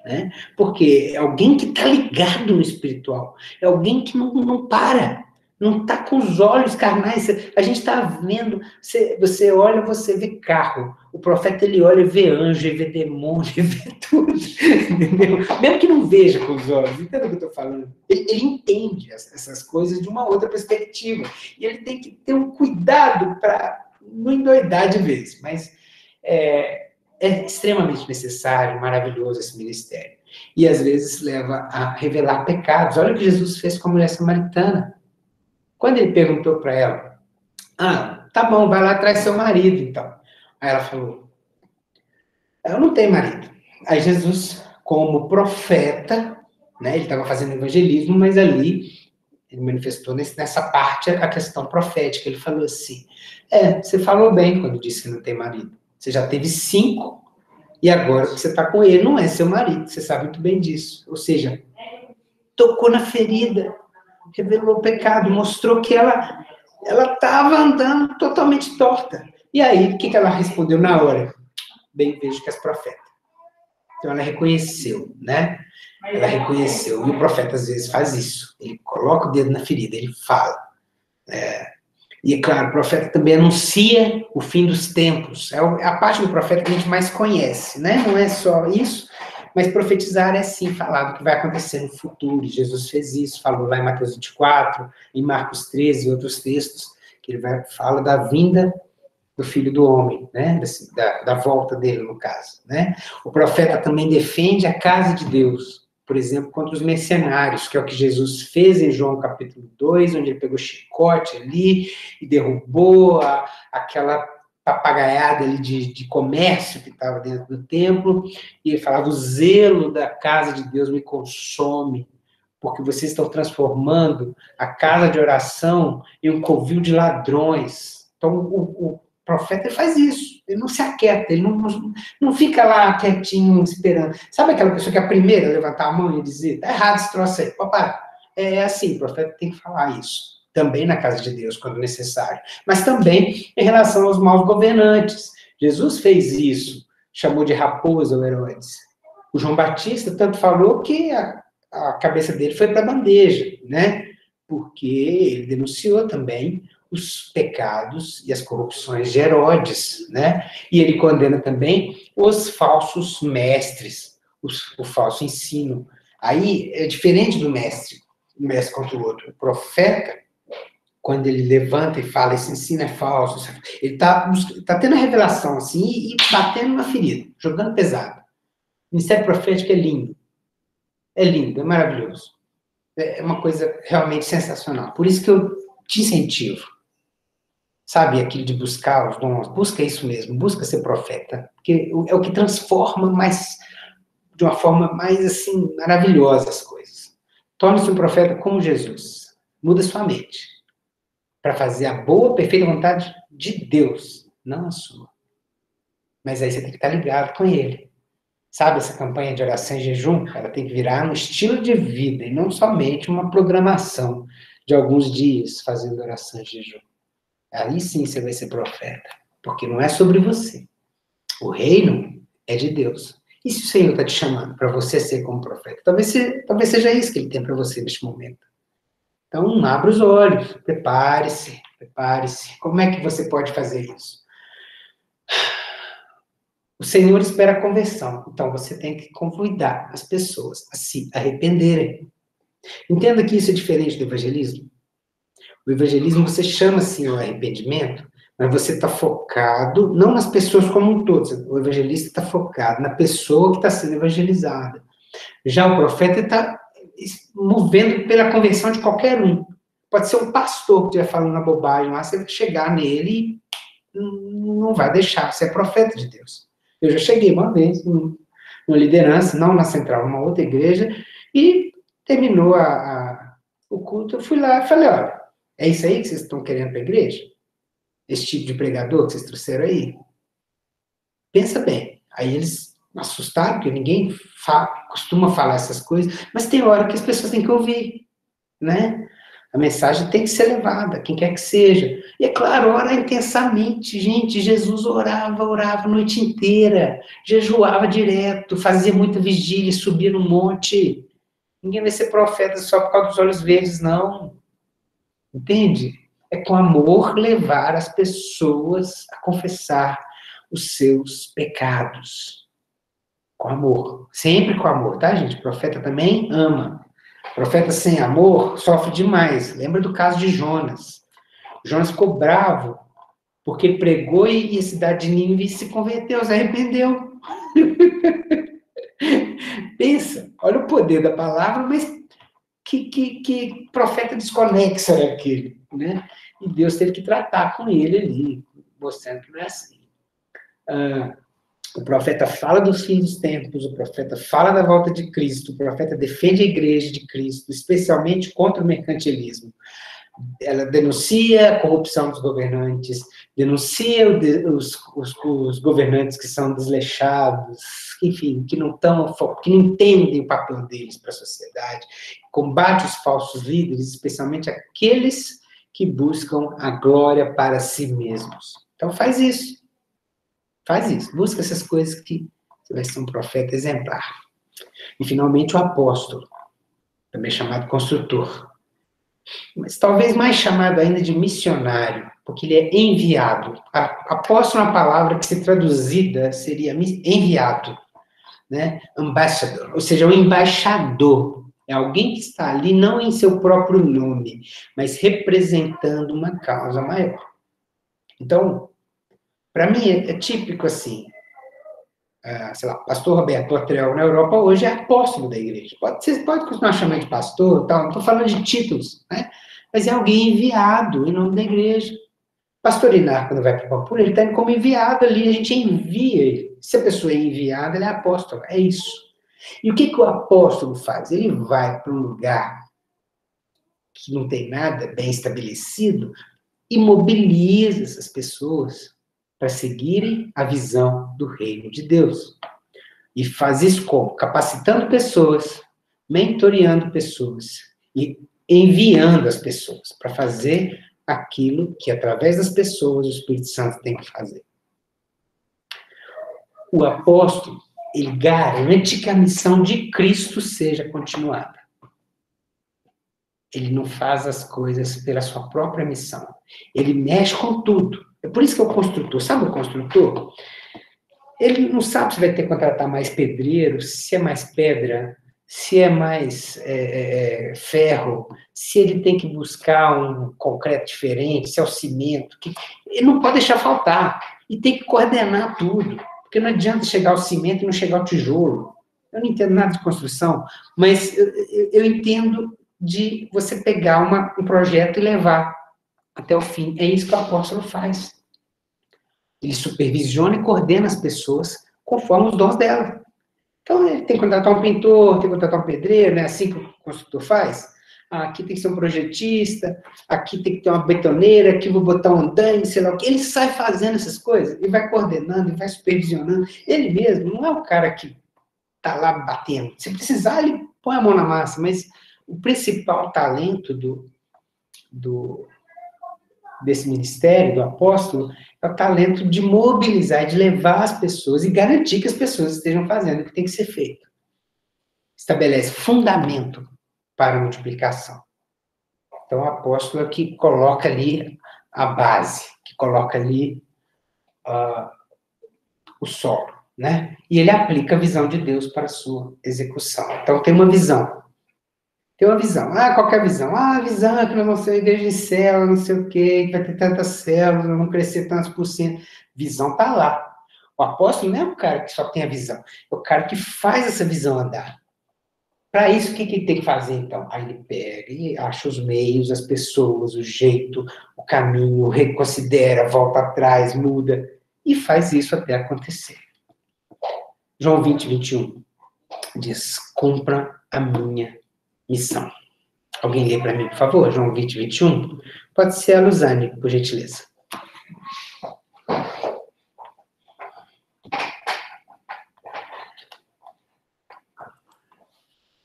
Né? Porque é alguém que está ligado no espiritual, é alguém que não para, não está com os olhos carnais. A gente está vendo, você olha, você vê carro. O profeta, ele olha e vê anjo, ele vê demônio, ele vê tudo, entendeu? Mesmo que não veja com os olhos, entende o que eu estou falando? Ele entende essas coisas de uma outra perspectiva. E ele tem que ter um cuidado para não endoidar de vez. Mas é extremamente necessário, maravilhoso esse ministério. E às vezes leva a revelar pecados. Olha o que Jesus fez com a mulher samaritana. Quando ele perguntou para ela, tá bom, vai lá atrás do seu marido, então. Aí ela falou, eu não tenho marido. Aí Jesus, como profeta, né, ele estava fazendo evangelismo, mas ali ele manifestou nessa parte a questão profética. Ele falou assim, você falou bem quando disse que não tem marido. Você já teve 5, e agora que você está com ele, não é seu marido, você sabe muito bem disso. Ou seja, tocou na ferida, revelou o pecado, mostrou que ela estava andando totalmente torta. E aí, o que ela respondeu na hora? Bem, vejo que és profeta. Então, ela reconheceu, né? Ela reconheceu. E o profeta, às vezes, faz isso. Ele coloca o dedo na ferida, ele fala. E, é claro, o profeta também anuncia o fim dos tempos. É a parte do profeta que a gente mais conhece, né? Não é só isso, mas profetizar é, sim, falar do que vai acontecer no futuro. Jesus fez isso, falou lá em Mateus 24, em Marcos 13 e outros textos, que ele fala da vinda do Filho do Homem, né? Da volta dele, no caso, né? O profeta também defende a casa de Deus, por exemplo, contra os mercenários, que é o que Jesus fez em João capítulo 2, onde ele pegou o chicote ali e derrubou aquela papagaiada ali de comércio que estava dentro do templo, e ele falava: o zelo da casa de Deus me consome, porque vocês estão transformando a casa de oração em um covil de ladrões. Então, o profeta faz isso, ele não se aquieta, ele não fica lá quietinho, esperando. Sabe aquela pessoa que é a primeira a levantar a mão e dizer: tá errado esse troço aí? Papai, é assim, o profeta tem que falar isso, também na casa de Deus, quando necessário, mas também em relação aos maus governantes. Jesus fez isso, chamou de raposa o Herodes. O João Batista tanto falou que a cabeça dele foi para a bandeja, né? Porque ele denunciou também os pecados e as corrupções de Herodes, né? E ele condena também os falsos mestres, o falso ensino. Aí é diferente do mestre, um mestre contra o outro. O profeta, quando ele levanta e fala: esse ensino é falso, ele está tendo a revelação assim e batendo na ferida, jogando pesado. O ministério profético é lindo, é maravilhoso. É uma coisa realmente sensacional. Por isso que eu te incentivo. Sabe, aquilo de buscar os dons, busca isso mesmo, busca ser profeta, porque é o que transforma de uma forma mais, assim, maravilhosa as coisas. Torne-se um profeta como Jesus, muda sua mente, para fazer a boa, perfeita vontade de Deus, não a sua. Mas aí você tem que estar ligado com ele. Sabe, essa campanha de oração e jejum, ela tem que virar um estilo de vida, e não somente uma programação de alguns dias fazendo oração e jejum. Aí sim você vai ser profeta, porque não é sobre você. O reino é de Deus. E se o Senhor está te chamando para você ser como profeta? Talvez seja isso que ele tem para você neste momento. Então, abra os olhos, prepare-se. Como é que você pode fazer isso? O Senhor espera a conversão, então você tem que convidar as pessoas a se arrependerem. Entenda que isso é diferente do evangelismo. O evangelismo, você chama assim o arrependimento, mas você está focado, não nas pessoas como um todo. O evangelista está focado na pessoa que está sendo evangelizada. Já o profeta está movendo pela conversão de qualquer um. Pode ser um pastor que estiver falando uma bobagem lá, você vai chegar nele e não vai deixar. Você é profeta de Deus. Eu já cheguei uma vez numa liderança, não na central, numa outra igreja, e terminou o culto, eu fui lá e falei: olha, é isso aí que vocês estão querendo para a igreja? Esse tipo de pregador que vocês trouxeram aí? Pensa bem. Aí eles assustaram, porque ninguém costuma falar essas coisas, mas tem hora que as pessoas têm que ouvir, né? A mensagem tem que ser levada, quem quer que seja. E é claro, ora intensamente, gente. Jesus orava a noite inteira, jejuava direto, fazia muita vigília, subia no monte. Ninguém vai ser profeta só por causa dos olhos verdes, não. Entende? É com amor levar as pessoas a confessar os seus pecados. Com amor. Sempre com amor, tá, gente? O profeta também ama. O profeta sem amor sofre demais. Lembra do caso de Jonas. Jonas ficou bravo porque pregou e a cidade de Nínive se converteu, se arrependeu. Pensa, olha o poder da palavra, mas que profeta desconexo era aquele, né? E Deus teve que tratar com ele ali, mostrando que não é assim. O profeta fala dos fins dos tempos, o profeta fala da volta de Cristo, o profeta defende a igreja de Cristo, especialmente contra o mercantilismo. Ela denuncia a corrupção dos governantes, denuncia os governantes que são desleixados, enfim, que não entendem o papel deles para a sociedade, combate os falsos líderes, especialmente aqueles que buscam a glória para si mesmos. Então faz isso, busca essas coisas que você vai ser um profeta exemplar. E finalmente o apóstolo, também chamado construtor, mas talvez mais chamado ainda de missionário, porque ele é enviado. Apóstolo é uma palavra que, se traduzida, seria enviado, né? Ambassador, ou seja, um embaixador. É alguém que está ali não em seu próprio nome, mas representando uma causa maior. Então, para mim é típico assim, sei lá, pastor Roberto Lottrell na Europa hoje é apóstolo da igreja. Você pode continuar chamando de pastor, tal, não estou falando de títulos, né? Mas é alguém enviado em nome da igreja. Pastor Inar, quando vai para o Pampulha, ele está indo como enviado ali, a gente envia ele. Se a pessoa é enviada, ele é apóstolo, é isso. E o que o apóstolo faz? Ele vai para um lugar que não tem nada bem estabelecido e mobiliza essas pessoas para seguirem a visão do reino de Deus. E faz isso como? Capacitando pessoas, mentoreando pessoas e enviando as pessoas para fazer aquilo que, através das pessoas, o Espírito Santo tem que fazer. O apóstolo, ele garante que a missão de Cristo seja continuada. Ele não faz as coisas pela sua própria missão. Ele mexe com tudo. É por isso que é o construtor. Sabe o construtor? Ele não sabe se vai ter que contratar mais pedreiros, se é mais pedra, se é mais ferro, se ele tem que buscar um concreto diferente, se é o cimento. Ele não pode deixar faltar. E tem que coordenar tudo. Porque não adianta chegar ao cimento e não chegar ao tijolo. Eu não entendo nada de construção, mas eu entendo de você pegar um projeto e levar até o fim. É isso que o apóstolo faz. Ele supervisiona e coordena as pessoas conforme os dons dela. Então, ele tem que contratar um pintor, tem que contratar um pedreiro, né? Assim que o construtor faz. Aqui tem que ser um projetista, aqui tem que ter uma betoneira, aqui vou botar um andaime, sei lá o que. Ele sai fazendo essas coisas, e vai coordenando, e vai supervisionando. Ele mesmo não é o cara que está lá batendo. Se precisar, ele põe a mão na massa, mas o principal talento desse ministério, do apóstolo, é o talento de mobilizar, de levar as pessoas e garantir que as pessoas estejam fazendo o que tem que ser feito. Estabelece fundamento para a multiplicação. Então, o apóstolo é que coloca ali a base, que coloca ali o solo, né? E ele aplica a visão de Deus para a sua execução. Então, tem uma visão. Tem uma visão. Qual que é a visão? A visão é que nós vamos ser uma igreja de célula, não sei o quê, que vai ter tantas células, nós vamos crescer tantos por cento. Visão está lá. O apóstolo não é o cara que só tem a visão, é o cara que faz essa visão andar. Para isso, o que ele tem que fazer, então? Aí ele pega e acha os meios, as pessoas, o jeito, o caminho, reconsidera, volta atrás, muda, e faz isso até acontecer. João 20, 21 diz: cumpra a minha missão. Alguém lê para mim, por favor, João 20, 21? Pode ser a Luzane, por gentileza.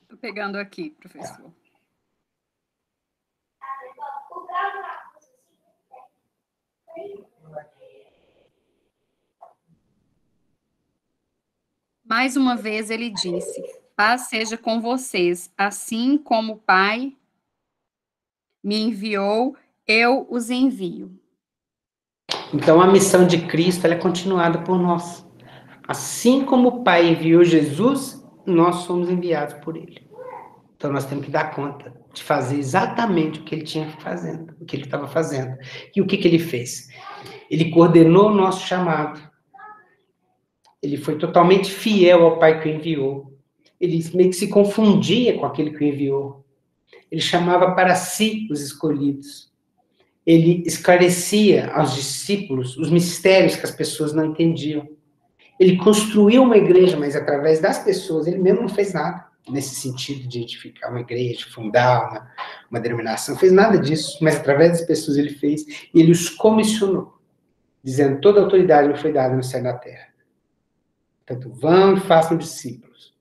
Estou pegando aqui, professor. Mais uma vez ele disse: paz seja com vocês, assim como o Pai me enviou, eu os envio. Então, a missão de Cristo ela é continuada por nós. Assim como o Pai enviou Jesus, nós somos enviados por Ele. Então, nós temos que dar conta de fazer exatamente o que Ele tinha fazendo, o que Ele estava fazendo. E o que Ele fez? Ele coordenou o nosso chamado. Ele foi totalmente fiel ao Pai que o enviou. Ele meio que se confundia com aquele que o enviou. Ele chamava para si os escolhidos. Ele esclarecia aos discípulos os mistérios que as pessoas não entendiam. Ele construiu uma igreja, mas através das pessoas, ele mesmo não fez nada nesse sentido de edificar uma igreja, fundar uma denominação, não fez nada disso, mas através das pessoas ele fez, e ele os comissionou. dizendo: toda a autoridade me foi dada no céu e na terra. Portanto, vão e façam discípulos.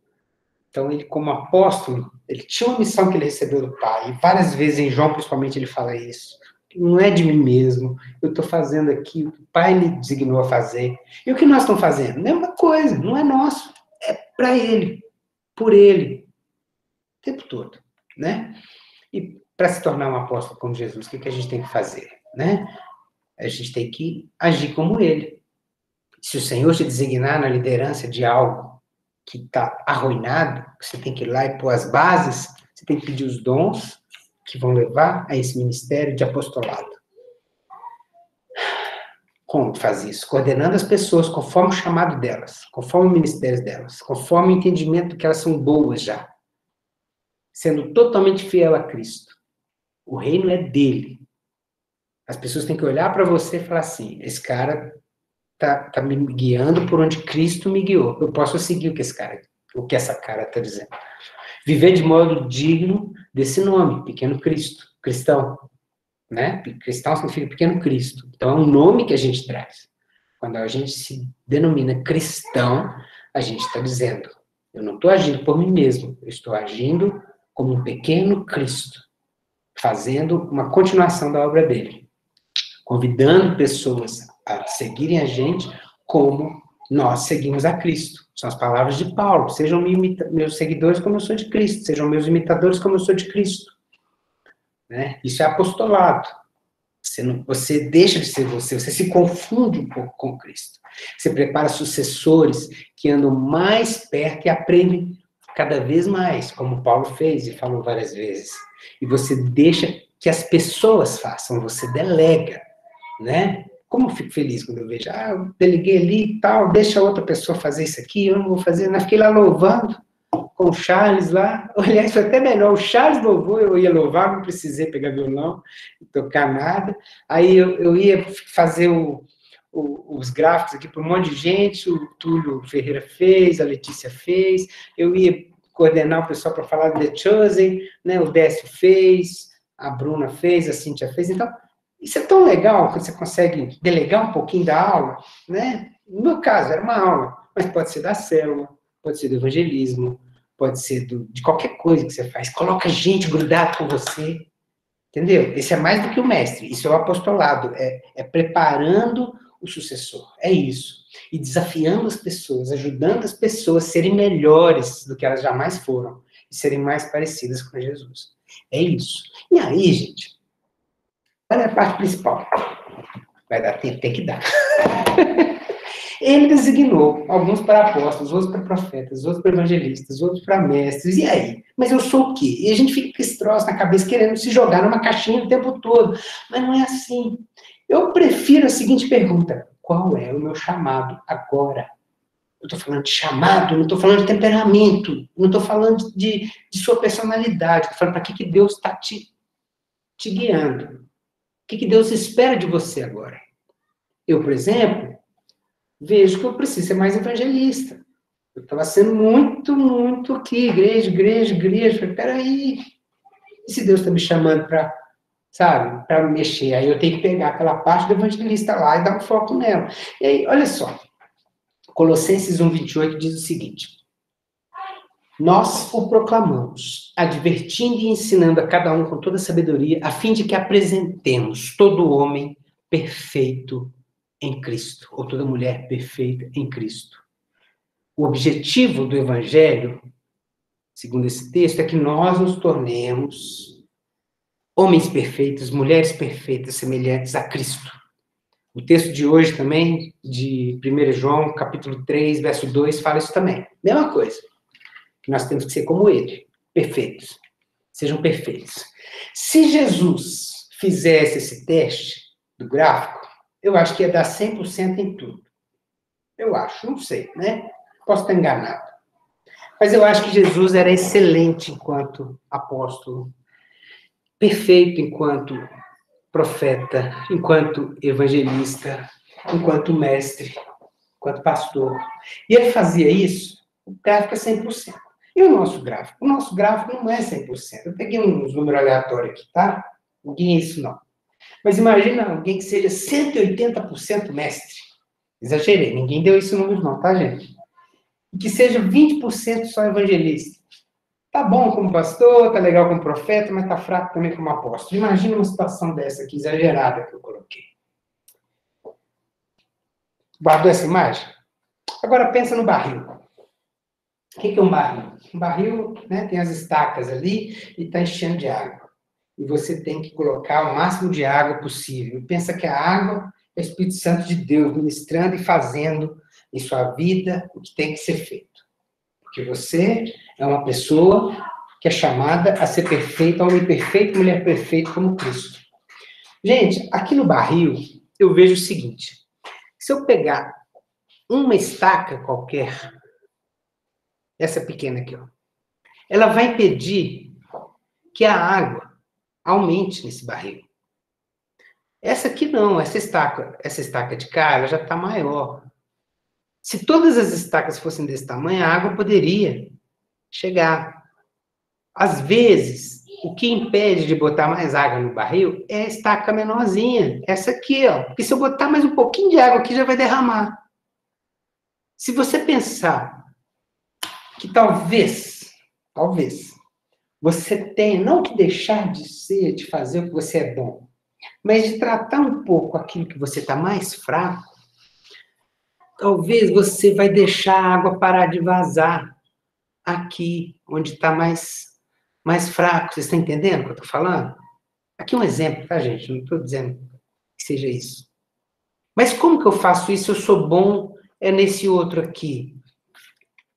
Então, ele, como apóstolo, ele tinha uma missão que ele recebeu do Pai. E várias vezes, em João, principalmente, ele fala isso. Não é de mim mesmo. Eu estou fazendo aqui o que o Pai me designou a fazer. E o que nós estamos fazendo? Mesma coisa. Não é nosso. É para ele. Por ele. O tempo todo. Né? E para se tornar um apóstolo como Jesus, o que a gente tem que fazer? Né? A gente tem que agir como ele. Se o Senhor te designar na liderança de algo que está arruinado, você tem que ir lá e pôr as bases, você tem que pedir os dons que vão levar a esse ministério de apostolado. Como faz isso? Coordenando as pessoas conforme o chamado delas, conforme o ministério delas, conforme o entendimento que elas são boas já. Sendo totalmente fiel a Cristo. O reino é dele. As pessoas têm que olhar para você e falar assim: esse cara tá me guiando por onde Cristo me guiou. Eu posso seguir o que essa cara está dizendo. Viver de modo digno desse nome, Pequeno Cristo, cristão. Né? Cristão significa Pequeno Cristo. Então é um nome que a gente traz. Quando a gente se denomina cristão, a gente está dizendo: eu não estou agindo por mim mesmo, eu estou agindo como um pequeno Cristo, fazendo uma continuação da obra dele, convidando pessoas a seguirem a gente como nós seguimos a Cristo. São as palavras de Paulo: sejam meus seguidores como eu sou de Cristo, sejam meus imitadores como eu sou de Cristo. Né? Isso é apostolado. Você deixa de ser você se confunde um pouco com Cristo. Você prepara sucessores que andam mais perto e aprendem cada vez mais, como Paulo fez e falou várias vezes. E você deixa que as pessoas façam, você delega, né? Como eu fico feliz quando eu vejo: eu deleguei ali e tal, deixa outra pessoa fazer isso aqui, eu não vou fazer. Eu fiquei lá louvando com o Charles lá. Aliás, foi até melhor, o Charles louvou, eu ia louvar, não precisei pegar violão, tocar nada. Aí eu ia fazer os gráficos aqui para um monte de gente, o Túlio Ferreira fez, a Letícia fez, eu ia coordenar o pessoal para falar do The Chosen, né? O Décio fez, a Bruna fez, a Cíntia fez. Então, isso é tão legal quando você consegue delegar um pouquinho da aula, né? No meu caso, era uma aula, mas pode ser da célula, pode ser do evangelismo, pode ser de qualquer coisa que você faz. Coloca gente grudada com você, entendeu? Esse é mais do que o mestre, isso é o apostolado, é preparando o sucessor, é isso. E desafiando as pessoas, ajudando as pessoas a serem melhores do que elas jamais foram, e serem mais parecidas com Jesus. É isso. E aí, gente, olha a parte principal. Vai dar tempo, tem que dar. Ele designou alguns para apóstolos, outros para profetas, outros para evangelistas, outros para mestres. E aí? Mas eu sou o quê? E a gente fica com esse troço na cabeça, querendo se jogar numa caixinha o tempo todo. Mas não é assim. Eu prefiro a seguinte pergunta: qual é o meu chamado agora? Eu estou falando de chamado, não estou falando de temperamento, não estou falando de sua personalidade, estou falando para que Deus está te guiando. O que Deus espera de você agora? Eu, por exemplo, vejo que eu preciso ser mais evangelista. Eu estava sendo muito aqui, igreja. Falei: peraí, e se Deus está me chamando para, sabe, para mexer? Aí eu tenho que pegar aquela parte do evangelista lá e dar um foco nela. E aí, olha só, Colossenses 1:28 diz o seguinte: nós o proclamamos, advertindo e ensinando a cada um com toda sabedoria, a fim de que apresentemos todo homem perfeito em Cristo, ou toda mulher perfeita em Cristo. O objetivo do Evangelho, segundo esse texto, é que nós nos tornemos homens perfeitos, mulheres perfeitas, semelhantes a Cristo. O texto de hoje também, de 1 João, capítulo 3, verso 2, fala isso também. Mesma coisa. Que nós temos que ser como ele, perfeitos. Sejam perfeitos. Se Jesus fizesse esse teste do gráfico, eu acho que ia dar 100% em tudo. Eu acho, não sei, né? Posso estar enganado. Mas eu acho que Jesus era excelente enquanto apóstolo, perfeito enquanto profeta, enquanto evangelista, enquanto mestre, enquanto pastor. E ele fazia isso, o gráfico é 100%. E o nosso gráfico? O nosso gráfico não é 100%. Eu peguei uns números aleatórios aqui, tá? Ninguém é isso, não. Mas imagina alguém que seja 180% mestre. Exagerei, ninguém deu esse número não, tá, gente? E que seja 20% só evangelista. Tá bom como pastor, tá legal como profeta, mas tá fraco também como apóstolo. Imagina uma situação dessa aqui, exagerada, que eu coloquei. Guardou essa imagem? Agora pensa no barril. O que é um barril? Um barril, né, tem as estacas ali e está enchendo de água. E você tem que colocar o máximo de água possível. E pensa que a água é o Espírito Santo de Deus ministrando e fazendo em sua vida o que tem que ser feito. Porque você é uma pessoa que é chamada a ser perfeita, homem perfeito, mulher perfeita como Cristo. Gente, aqui no barril, eu vejo o seguinte. Se eu pegar uma estaca qualquer, essa pequena aqui, ó, ela vai impedir que a água aumente nesse barril. Essa aqui não, essa estaca de cá, ela já está maior. Se todas as estacas fossem desse tamanho, a água poderia chegar. Às vezes, o que impede de botar mais água no barril é a estaca menorzinha, essa aqui, ó. Porque se eu botar mais um pouquinho de água aqui, já vai derramar. Se você pensar que talvez, você tenha não que deixar de fazer o que você é bom, mas de tratar um pouco aquilo que você está mais fraco, talvez você vai deixar a água parar de vazar aqui, onde está mais fraco. Vocês estão entendendo o que eu estou falando? Aqui um exemplo, tá, gente? Não estou dizendo que seja isso. Mas como que eu faço isso? Eu sou bom nesse outro aqui.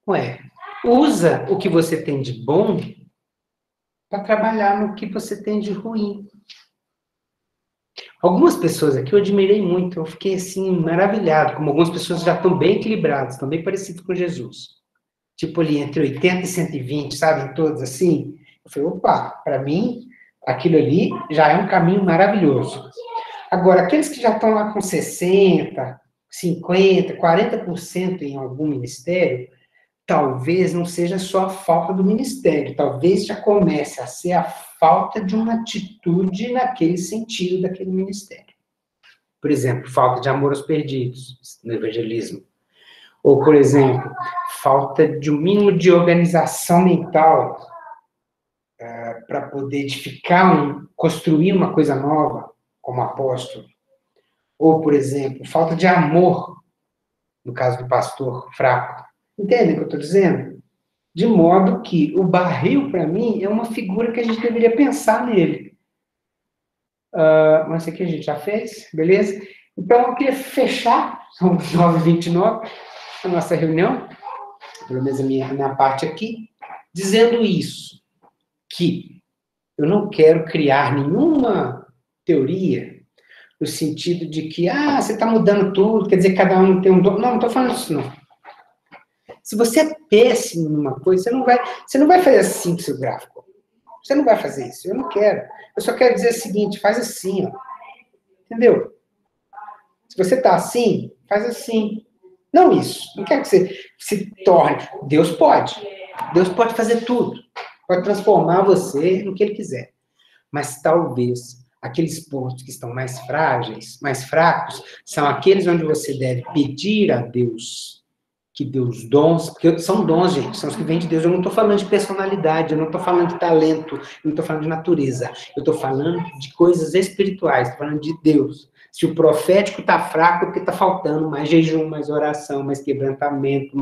Ué, usa o que você tem de bom para trabalhar no que você tem de ruim. Algumas pessoas aqui eu admirei muito, eu fiquei assim, maravilhado, como algumas pessoas já estão bem equilibradas, estão bem parecidas com Jesus. Tipo ali, entre 80 e 120, sabe, todos assim. Eu falei, opa, para mim, aquilo ali já é um caminho maravilhoso. Agora, aqueles que já estão lá com 60, 50, 40% em algum ministério, talvez não seja só a falta do ministério, talvez já comece a ser a falta de uma atitude naquele sentido daquele ministério. Por exemplo, falta de amor aos perdidos no evangelismo. Ou, por exemplo, falta de um mínimo de organização mental para poder edificar, construir uma coisa nova, como apóstolo. Ou, por exemplo, falta de amor, no caso do pastor fraco. Entendem o que eu estou dizendo? De modo que o barril, para mim, é uma figura que a gente deveria pensar nele. Mas isso aqui a gente já fez, beleza? Então, eu queria fechar, são 9h29, a nossa reunião, pelo menos a minha parte aqui, dizendo isso, que eu não quero criar nenhuma teoria no sentido de que, você está mudando tudo, quer dizer que cada um tem um dom. Não estou falando isso, não. Se você é péssimo numa coisa, você não vai fazer assim com o seu gráfico. Você não vai fazer isso. Eu não quero. Eu só quero dizer o seguinte, faz assim, ó. Entendeu? Se você está assim, faz assim. Não isso. Não quero que você se torne. Deus pode. Deus pode fazer tudo. Pode transformar você no que Ele quiser. Mas talvez aqueles pontos que estão mais frágeis, mais fracos, são aqueles onde você deve pedir a Deus que dê os dons, porque são dons, gente, são os que vêm de Deus. Eu não estou falando de personalidade, eu não estou falando de talento, eu não estou falando de natureza, eu estou falando de coisas espirituais, estou falando de Deus. Se o profético está fraco, é porque está faltando mais jejum, mais oração, mais quebrantamento,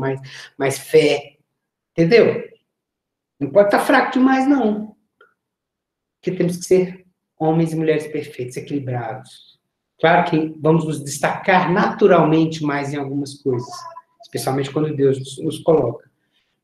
mais fé. Entendeu? Não pode estar fraco demais, não. Porque temos que ser homens e mulheres perfeitos, equilibrados. Claro que vamos nos destacar naturalmente mais em algumas coisas, especialmente quando Deus nos coloca.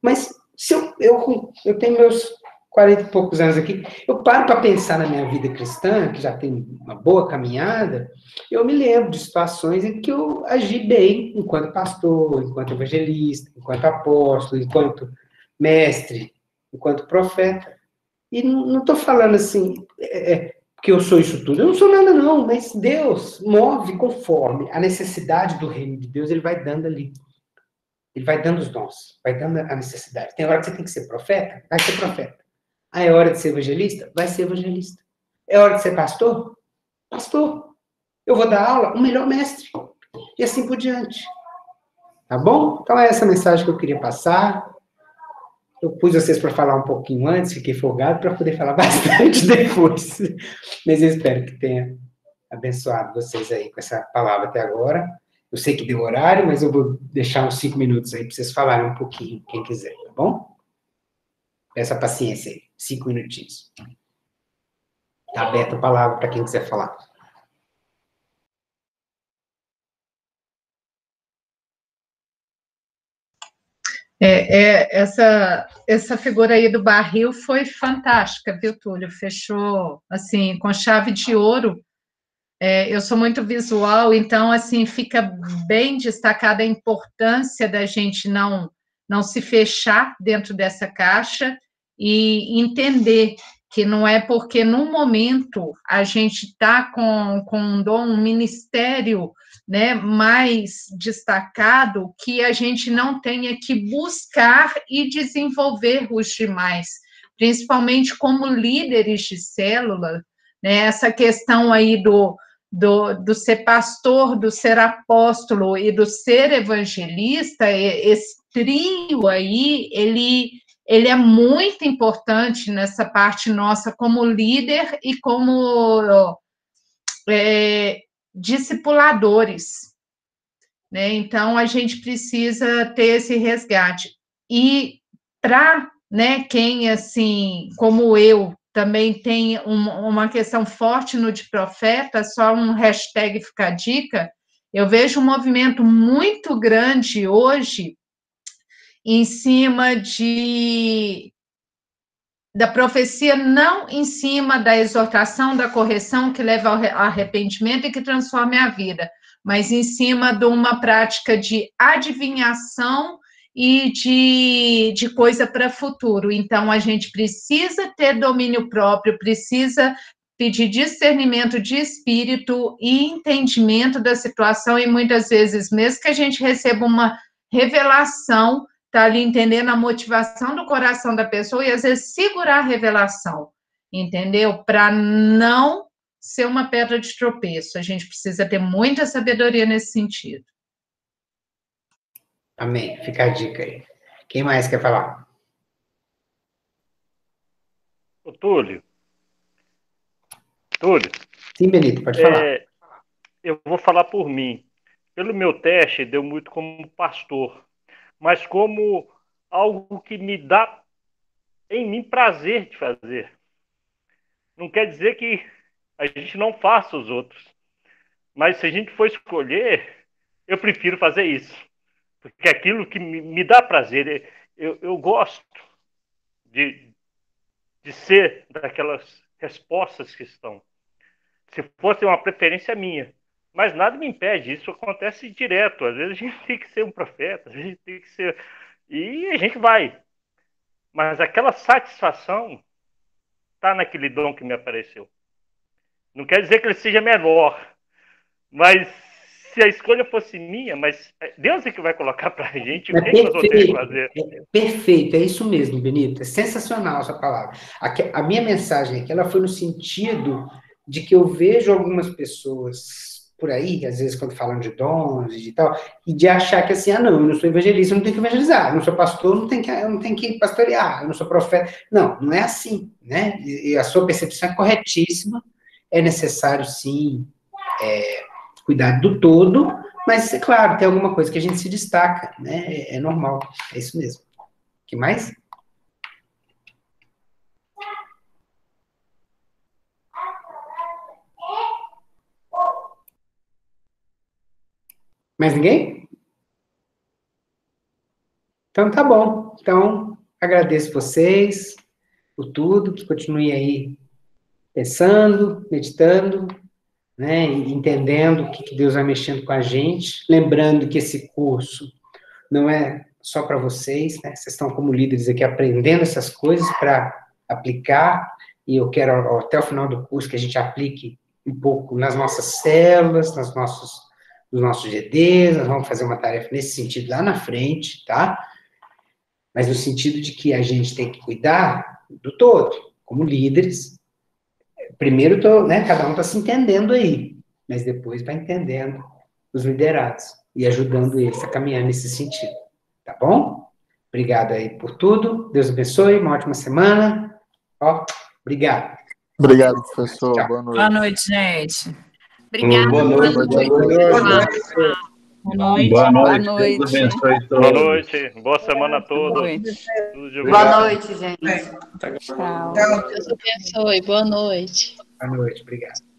Mas se eu tenho meus 40 e poucos anos aqui, eu paro para pensar na minha vida cristã, que já tem uma boa caminhada, eu me lembro de situações em que eu agi bem enquanto pastor, enquanto evangelista, enquanto apóstolo, enquanto mestre, enquanto profeta. E não estou falando assim, que eu sou isso tudo. Eu não sou nada, não, mas Deus move conforme a necessidade do reino de Deus, Ele vai dando ali. Ele vai dando os dons, vai dando a necessidade. Tem hora que você tem que ser profeta, vai ser profeta. É hora de ser evangelista? Vai ser evangelista. É hora de ser pastor? pastor. Eu vou dar aula, o melhor mestre. E assim por diante. Tá bom? Então, é essa mensagem que eu queria passar. Eu pus vocês para falar um pouquinho antes, fiquei folgado para poder falar bastante depois. Mas eu espero que tenha abençoado vocês aí com essa palavra até agora. Eu sei que deu horário, mas eu vou deixar uns 5 minutos aí para vocês falarem um pouquinho, quem quiser, tá bom? Peça paciência aí, 5 minutinhos. Tá aberta a palavra para quem quiser falar. Essa figura aí do barril foi fantástica, viu, Túlio? Fechou, assim, com chave de ouro. Eu sou muito visual, então, assim, fica bem destacada a importância da gente não se fechar dentro dessa caixa e entender que não é porque, no momento, a gente está com um dom, um ministério, né, mais destacado, que a gente não tenha que buscar e desenvolver os demais, principalmente como líderes de célula, né, essa questão aí do ser pastor, do ser apóstolo e do ser evangelista, esse trio aí, ele é muito importante nessa parte nossa como líder e como discipuladores, né? Então, a gente precisa ter esse resgate. E para, né, quem, assim, como eu, também tem uma questão forte no de profeta, só um hashtag fica a dica, eu vejo um movimento muito grande hoje em cima da profecia, não em cima da exortação, da correção que leva ao arrependimento e que transforme a vida, mas em cima de uma prática de adivinhação e de coisa para futuro. Então, a gente precisa ter domínio próprio, precisa pedir discernimento de espírito e entendimento da situação, e muitas vezes, mesmo que a gente receba uma revelação, está ali entendendo a motivação do coração da pessoa e, às vezes, segurar a revelação, entendeu? Para não ser uma pedra de tropeço. A gente precisa ter muita sabedoria nesse sentido. Amém. Fica a dica aí. Quem mais quer falar? Ô, Túlio. Túlio. Sim, Benito, pode falar. Eu vou falar por mim. Pelo meu teste, deu muito como pastor, mas como algo que me dá, em mim, prazer de fazer. Não quer dizer que a gente não faça os outros, mas se a gente for escolher, eu prefiro fazer isso, porque é aquilo que me dá prazer. Eu gosto de ser daquelas respostas que estão. Se fosse uma preferência minha, mas nada me impede, isso acontece direto. Às vezes a gente tem que ser um profeta, a gente tem que ser... E a gente vai. Mas aquela satisfação está naquele dom que me apareceu. Não quer dizer que ele seja menor, mas se a escolha fosse minha, mas Deus é que vai colocar para a gente o que nós vamos ter que fazer. Perfeito, é isso mesmo, Benito. É sensacional essa palavra. A minha mensagem aqui, ela foi no sentido de que eu vejo algumas pessoas por aí, às vezes quando falam de dons e de tal, e de achar que assim, não, eu não sou evangelista, eu não tenho que evangelizar, eu não sou pastor, eu não tenho que pastorear, eu não sou profeta. Não é assim, né? E a sua percepção é corretíssima, é necessário, sim, cuidar do todo, mas, é claro, tem alguma coisa que a gente se destaca, né? É normal, é isso mesmo. O que mais? Mais ninguém? Então, tá bom. Então, agradeço vocês por tudo, que continue aí pensando, meditando, né, e entendendo o que Deus vai mexendo com a gente, lembrando que esse curso não é só para vocês, né, vocês estão como líderes aqui aprendendo essas coisas para aplicar, e eu quero até o final do curso que a gente aplique um pouco nas nossas células, nos nossos GDs, nós vamos fazer uma tarefa nesse sentido lá na frente, tá? Mas no sentido de que a gente tem que cuidar do todo, como líderes, primeiro, cada um está se entendendo aí, mas depois vai entendendo os liderados e ajudando eles a caminhar nesse sentido. Tá bom? Obrigado aí por tudo. Deus abençoe. Uma ótima semana. Obrigado. Obrigado, professor. Tchau. Boa noite. Boa noite, gente. Obrigada. Boa noite. Boa noite. Boa noite. Boa semana a todos. Boa noite, gente. Tchau. Deus abençoe. Boa noite. Boa noite. Obrigado.